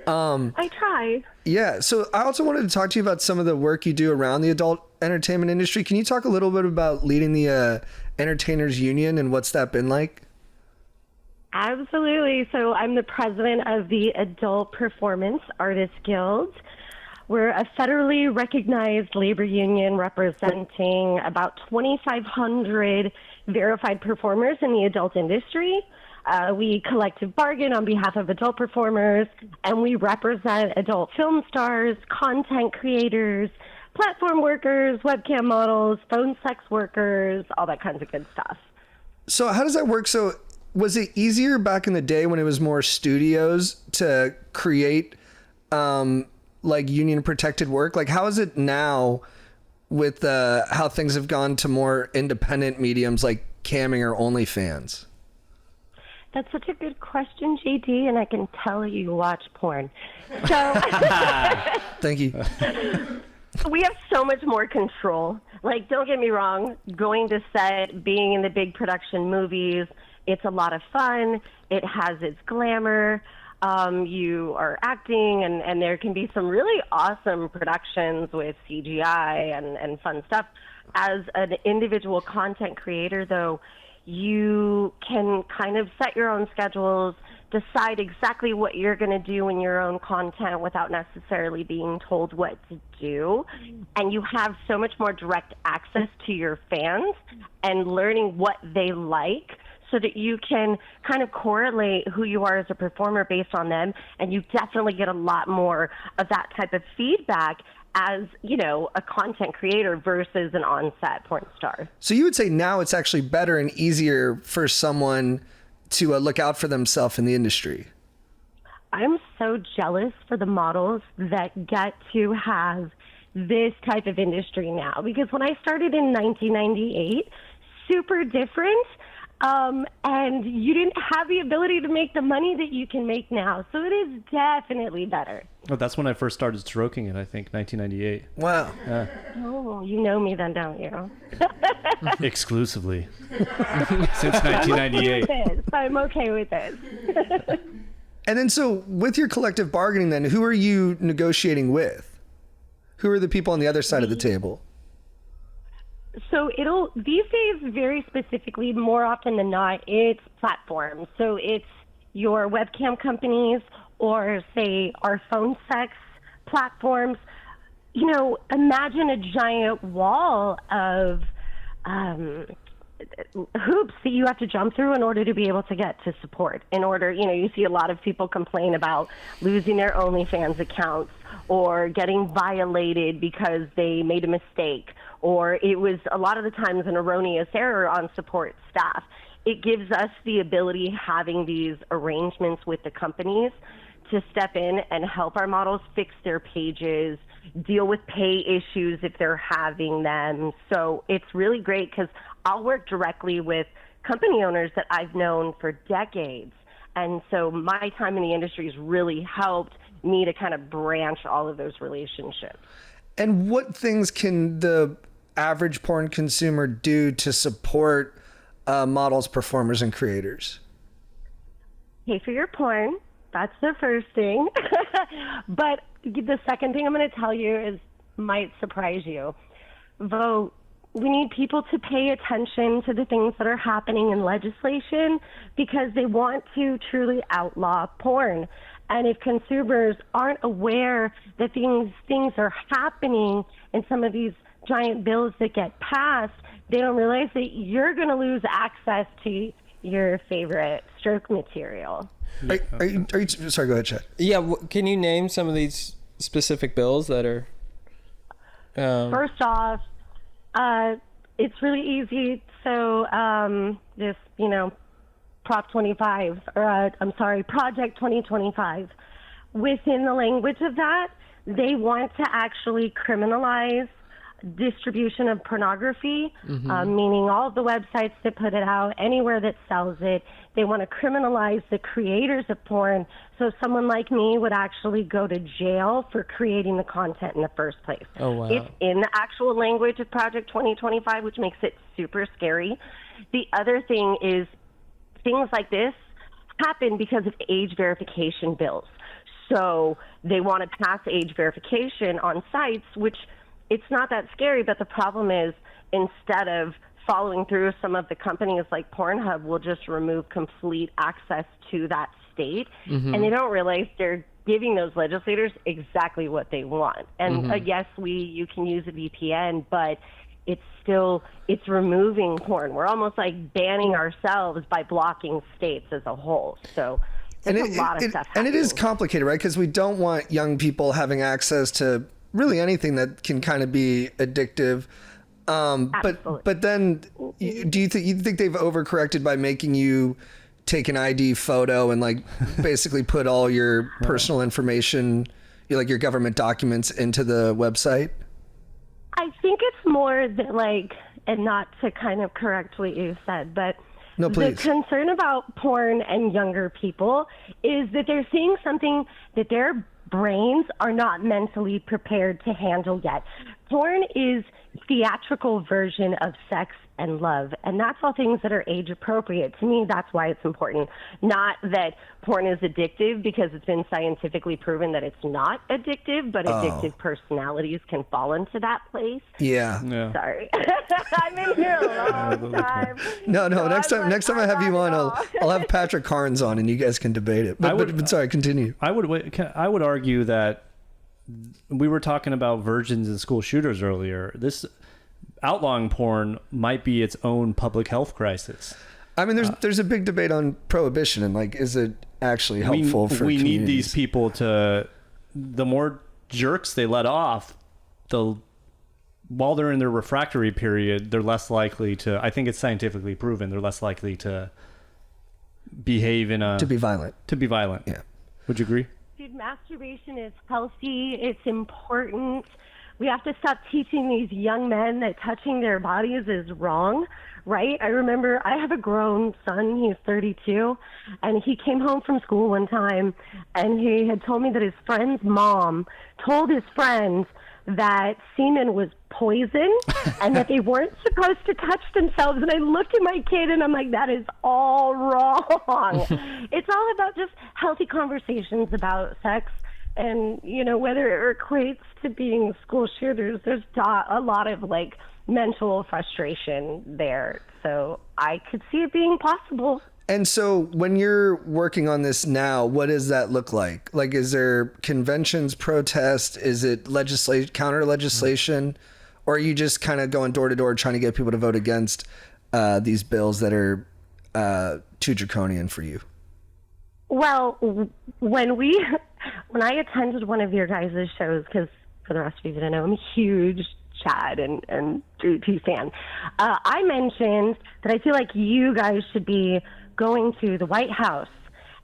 I try. Yeah, so I also wanted to talk to you about some of the work you do around the adult entertainment industry. Can you talk a little bit about leading the Entertainers Union and what's that been like? Absolutely. So I'm the president of the Adult Performance Artists Guild. We're a federally recognized labor union representing about 2,500 verified performers in the adult industry. We collective bargain on behalf of adult performers, and we represent adult film stars, content creators, platform workers, webcam models, phone sex workers, all that kinds of good stuff. So how does that work? So was it easier back in the day when it was more studios to create like union protected work? Like how is it now with how things have gone to more independent mediums like camming or OnlyFans? That's such a good question, JD, and I can tell you watch porn. So Thank you. we have so much more control. Like, don't get me wrong, going to set, being in the big production movies, it's a lot of fun. It has its glamour. You are acting, and there can be some really awesome productions with CGI and fun stuff. As an individual content creator, though, you can kind of set your own schedules, decide exactly what you're going to do in your own content without necessarily being told what to do. And you have so much more direct access to your fans and learning what they like so that you can kind of correlate who you are as a performer based on them. And you definitely get a lot more of that type of feedback as, you know, a content creator versus an on-set porn star. So you would say now it's actually better and easier for someone to look out for themselves in the industry. I'm so jealous for the models that get to have this type of industry now, because when I started in 1998, super different. And you didn't have the ability to make the money that you can make now. So it is definitely better. Oh, that's when I first started stroking it, I think, 1998. Wow. Oh, you know me then, don't you? Exclusively. Since 1998. I'm okay with this. And then so with your collective bargaining then, who are you negotiating with? Who are the people on the other side of the table? So these days, very specifically, more often than not, it's platforms. So it's your webcam companies or, say, our phone sex platforms. You know, imagine a giant wall of hoops that you have to jump through in order to be able to get to support. In order, you see a lot of people complain about losing their OnlyFans accounts or getting violated because they made a mistake, or it was a lot of the times an erroneous error on support staff. It gives us the ability, having these arrangements with the companies, to step in and help our models fix their pages, deal with pay issues if they're having them. So it's really great because I'll work directly with company owners that I've known for decades. And so my time in the industry has really helped me to kind of branch all of those relationships. And what things can the average porn consumer do to support models, performers, and creators? Pay for your porn. That's the first thing. But the second thing I'm going to tell you might surprise you. Vote. We need people to pay attention to the things that are happening in legislation because they want to truly outlaw porn. And if consumers aren't aware that things are happening in some of these giant bills that get passed, they don't realize that you're going to lose access to your favorite stroke material. Are you, sorry, go ahead, Chad. Yeah, can you name some of these specific bills that are... First off, it's really easy. So this, Prop 25, or Project 2025, within the language of that, they want to actually criminalize distribution of pornography, meaning all of the websites that put it out, anywhere that sells it. They want to criminalize the creators of porn, so someone like me would actually go to jail for creating the content in the first place. Oh, wow. It's in the actual language of Project 2025, which makes it super scary. The other thing is things like this happen because of age verification bills. So they want to pass age verification on sites, which it's not that scary, but the problem is instead of following through, some of the companies like Pornhub will just remove complete access to that state, and they don't realize they're giving those legislators exactly what they want. And yes, you can use a VPN, but it's removing porn. We're almost like banning ourselves by blocking states as a whole. So there's a lot of stuff happening. And it is complicated, right? Because we don't want young people having access to really anything that can kind of be addictive. But then do you think they've overcorrected by making you take an ID photo and like basically put all your personal information, like your government documents, into the website? I think it's more that and not to kind of correct what you said, but no, please. The concern about porn and younger people is that they're seeing something that their brains are not mentally prepared to handle yet. Porn is theatrical version of sex and love, and that's all things that are age appropriate. To me, that's why it's important. Not that porn is addictive, because it's been scientifically proven that it's not addictive, but addictive personalities can fall into that place. Yeah. Sorry. I've been here a long time. No. So next time I have you on, I'll have Patrick Carnes on, and you guys can debate it. But sorry, continue. I would argue that we were talking about virgins and school shooters earlier. This outlawing porn might be its own public health crisis. I mean, there's a big debate on prohibition and is it actually helpful for communities? We need these people to, the more jerks they let off, while they're in their refractory period, they're less likely to, I think it's scientifically proven, they're less likely to behave to be violent. Yeah. Would you agree? Dude, masturbation is healthy. It's important. We have to stop teaching these young men that touching their bodies is wrong, right? I remember I have a grown son. He's 32, and he came home from school one time, and he had told me that his friend's mom told his friends that semen was poison and that they weren't supposed to touch themselves. And I looked at my kid and I'm like, that is all wrong. It's all about just healthy conversations about sex. And, whether it equates to being school shooters, there's a lot of mental frustration there. So I could see it being possible. And so when you're working on this now, what does that look like? Is there conventions, protests? Is it counter legislation? Or are you just kind of going door to door trying to get people to vote against these bills that are too draconian for you? Well, when I attended one of your guys' shows, because for the rest of you that don't know, I'm a huge Chad and JT fan. I mentioned that I feel like you guys should be going to the White House.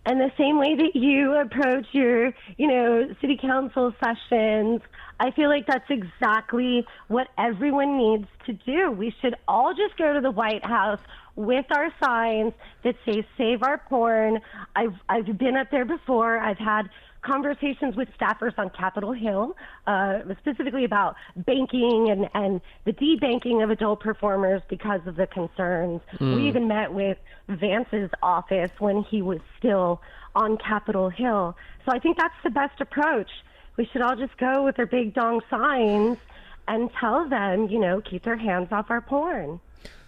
And the same way that you approach your, city council sessions, I feel like that's exactly what everyone needs to do. We should all just go to the White House with our signs that say "Save our porn." I've been up there before. I've had conversations with staffers on Capitol Hill, specifically about banking and the debanking of adult performers because of the concerns. We even met with Vance's office when he was still on Capitol Hill. So I think that's the best approach. We should all just go with our big dong signs and tell them, keep their hands off our porn.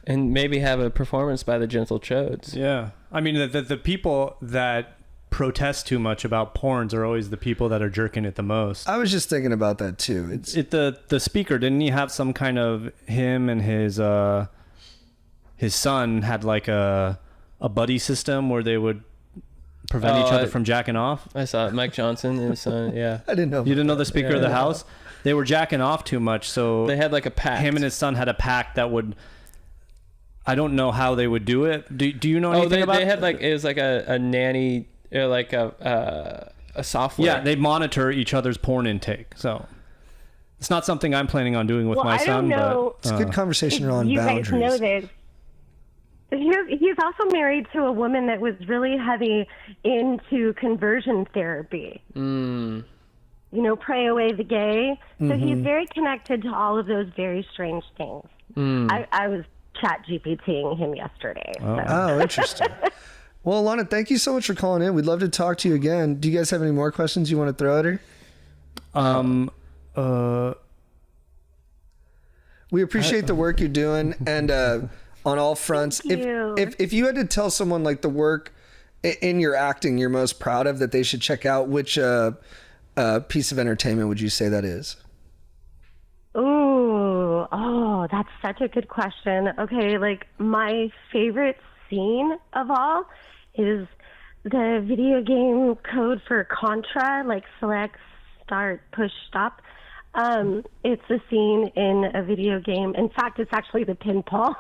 And maybe have a performance by the Gentle Chodes. Yeah. I mean, the people that protest too much about porns are always the people that are jerking it the most. I was just thinking about that too. The speaker, didn't he have some kind of, him and his son had like a buddy system where they would prevent each other from jacking off? I saw it. Mike Johnson and his son, yeah. I didn't know. You didn't know the Speaker of the House? They were jacking off too much, so they had like a pact. Him and his son had a pact that would, I don't know how they would do it. Do you know anything about it? They had it was like a nanny, or like a software. Yeah, they monitor each other's porn intake. So it's not something I'm planning on doing with my son. I don't know. But it's a good conversation around you boundaries. You guys know this. He's also married to a woman that was really heavy into conversion therapy. Pray away the gay. So he's very connected to all of those very strange things. I was ChatGPTing him yesterday. Oh, interesting. Well, Alana, thank you so much for calling in. We'd love to talk to you again. Do you guys have any more questions you want to throw at her? We appreciate the work you're doing, and on all fronts. If you had to tell someone like the work in your acting you're most proud of that they should check out, which piece of entertainment would you say that is? Oh, that's such a good question. Okay, like my favorite scene of all is the video game code for Contra, like select, start, push, stop. It's a scene in a video game. In fact, it's actually the pinball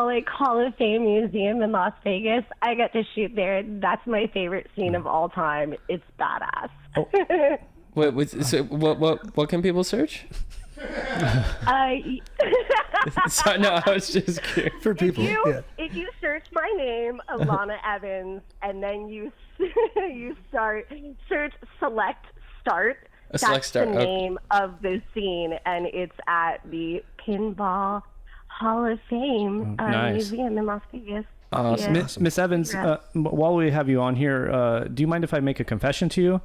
like Hall of Fame museum in Las Vegas. I got to shoot there. That's my favorite scene of all time. It's badass. What can people search? So, no, I was just curious. For people, if you search my name, Alana Evans, and then you search select start. That's the name of the scene, and it's at the Pinball Hall of Fame museum in Las Vegas. Awesome. Yeah. Miss Evans, while we have you on here, do you mind if I make a confession to you?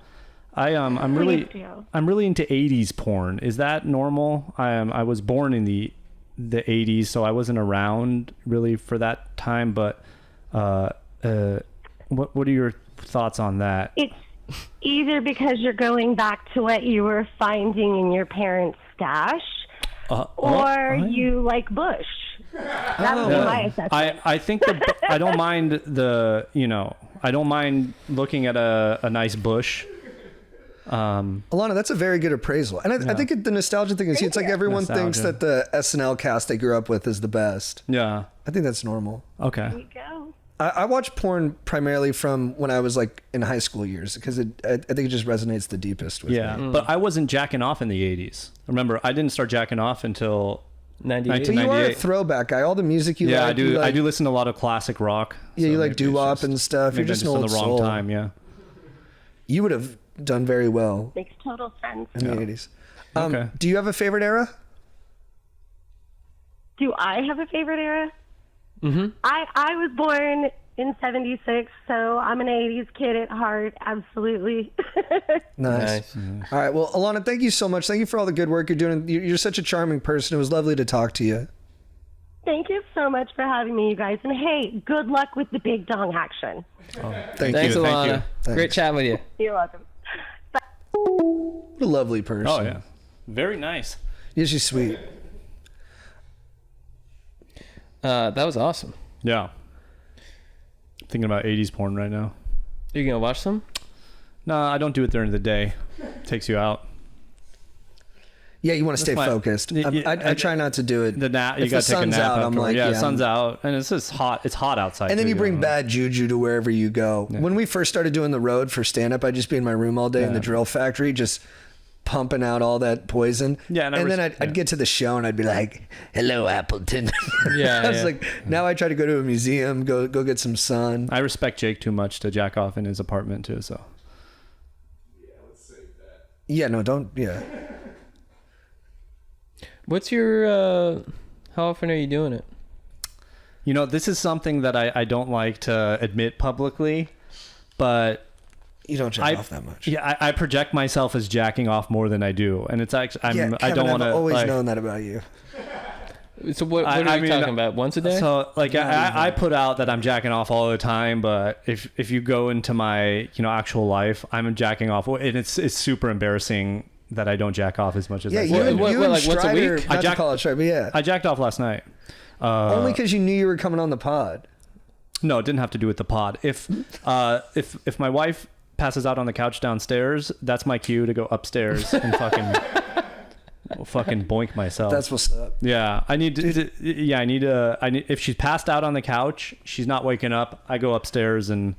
I'm really into 80s porn. Is that normal? I was born in the 80s, so I wasn't around really for that time. But what are your thoughts on that? It's either because you're going back to what you were finding in your parents' stash, or you like Bush. That would be my assessment. I think I don't mind I don't mind looking at a nice bush. Alana, that's a very good appraisal. And I think the nostalgia thing is, it's like everyone thinks that the SNL cast they grew up with is the best. Yeah. I think that's normal. Okay. There you go. I watch porn primarily from when I was like in high school years, because I think it just resonates the deepest with me. But I wasn't jacking off in the 80s. Remember, I didn't start jacking off until 98. You are a throwback guy. All the music you like. I do. I do listen to a lot of classic rock. Yeah, you like doo-wop and stuff. You're just an old the wrong soul. time. Yeah. You would have done very well Makes total sense. in the 80s. Okay. Do you have a favorite era? Do I have a favorite era? Mm-hmm. I was born in 76, so I'm an 80s kid at heart. Absolutely. Nice. All right. Well, Alana, thank you so much. Thank you for all the good work you're doing. You're such a charming person. It was lovely to talk to you. Thank you so much for having me, you guys. And hey, good luck with the big dong action. Thanks, Alana. Great chatting with you. You're welcome. Bye. What a lovely person. Oh yeah. Very nice. Yeah, she's sweet. That was awesome. Yeah. Thinking about 80s porn right now. Are you gonna watch some? No, I don't do it during the day. Takes you out. Yeah, you want to stay focused. I try not to do it. You got to take a sun's nap out, I'm afterward. like, yeah, sun's out, and it's just hot. It's hot outside. And then too, you bring bad juju to wherever you go. Yeah. When we first started doing the road for stand-up, I'd just be in my room all day in the drill factory, just pumping out all that poison. Yeah, and then I'd get to the show and I'd be like, "Hello, Appleton." Yeah, I was like, now I try to go to a museum, go get some sun. I respect Jake too much to jack off in his apartment too. So. Yeah, no, don't. Yeah. What's your? How often are you doing it? You know, this is something that I don't like to admit publicly, but You don't jack off that much. Yeah, I project myself as jacking off more than I do, and it's actually Kevin, I don't want to. I've always known that about you. So what are you talking about? Once a day? So like I put out that I'm jacking off all the time, but if you go into my actual life, I'm jacking off, and it's super embarrassing that I don't jack off as much as I You should. and like once a Strider, week? not to call it Strider, but yeah. I jacked off last night. Only because you knew you were coming on the pod. No, it didn't have to do with the pod. If my wife passes out on the couch downstairs, that's my cue to go upstairs and fucking boink myself. That's what's up. Yeah, I need to. Yeah, I need. If she's passed out on the couch, she's not waking up. I go upstairs and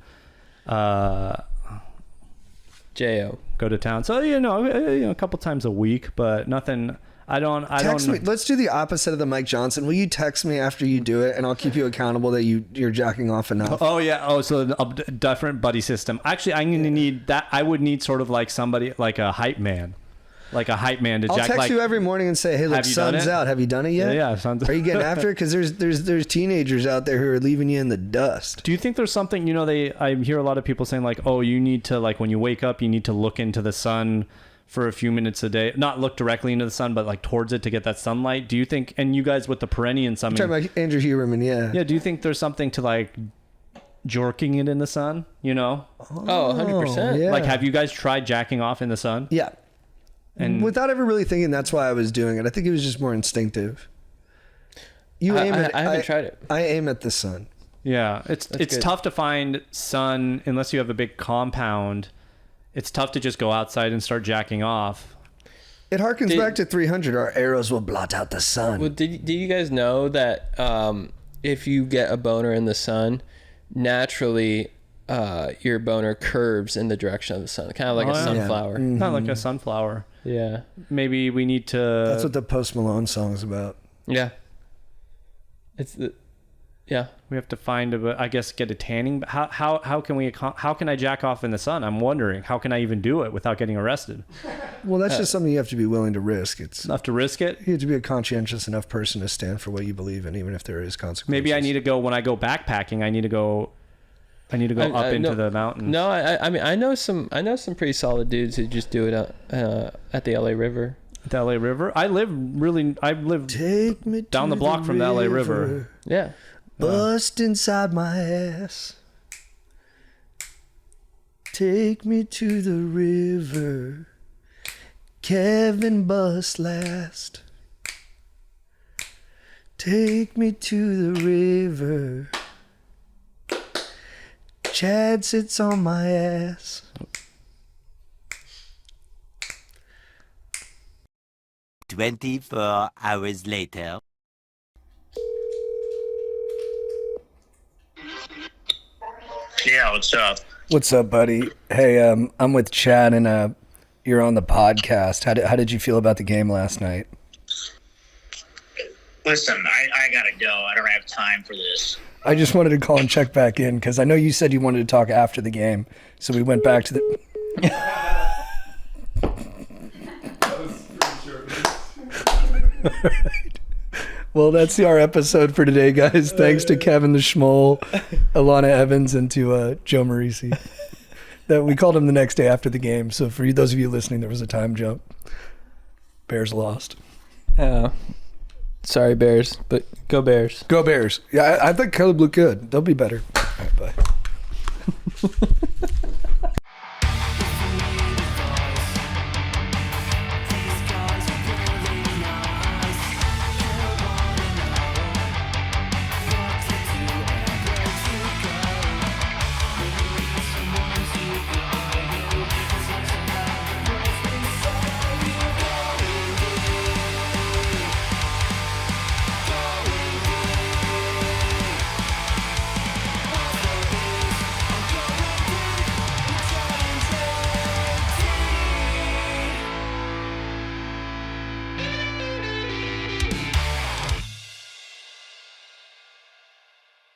J.O. go to town. So a couple times a week, but nothing. Text me. Let's do the opposite of the Mike Johnson. Will you text me after you do it, and I'll keep you accountable that you're jacking off enough? Oh yeah. Oh, so a different buddy system. Actually, I'm gonna need that. I would need sort of like somebody like a hype man. To I'll jack. text you every morning and say, "Hey, look, sun's out. Have you done it yet?" Yeah, sun's. Are you getting after it? Because there's teenagers out there who are leaving you in the dust. Do you think there's something? I hear a lot of people saying like, "Oh, you need to like when you wake up, you need to look into the sun for a few minutes a day. Not look directly into the sun, but like towards it to get that sunlight." Do you think? And you guys with the perennial sun, You're talking about Andrew Huberman, yeah. Yeah. Do you think there's something to like jorking it in the sun? Oh, 100%. Yeah. Like, have you guys tried jacking off in the sun? Yeah. And without ever really thinking that's why I was doing it. I think it was just more instinctive. I haven't tried it. I aim at the sun. Yeah, it's good. tough to find sun unless you have a big compound. It's tough to just go outside and start jacking off. It harkens back to 300. Our arrows will blot out the sun. Well, do you guys know that if you get a boner in the sun, naturally your boner curves in the direction of the sun, kind of like a sunflower. Yeah. Not like a sunflower. Yeah. Maybe we need to. That's what the Post Malone song is about. Yeah. Yeah. We have to find get a tanning. How can I jack off in the sun? I'm wondering how can I even do it without getting arrested? Well, that's just something you have to be willing to risk. It's Enough to risk it. you have to be a conscientious enough person to stand for what you believe in, even if there is consequences. Maybe I need to go when I go backpacking. I need to go up into the mountains. No, I mean I know some pretty solid dudes who just do it at the LA River. The LA River. I live Take me down the block from the LA River. Yeah. Bust inside my ass. Take me to the river. Kevin bust last. Take me to the river. Chad sits on my ass. "24 hours later." Yeah, what's up? What's up, buddy? Hey, I'm with Chad, and you're on the podcast. How did you feel about the game last night? Listen, I gotta go. I don't have time for this. I just wanted to call and check back in because I know you said you wanted to talk after the game, so we went back to the. Alright. Well, that's our episode for today, guys. Thanks to Kevin the Schmoll, Alana Evans, and to Joe Marisi. That we called him the next day after the game. So for those of you listening, there was a time jump. Bears lost. Sorry, Bears, but go Bears. Go Bears. Yeah, I think Caleb looked good. They'll be better. All right, bye.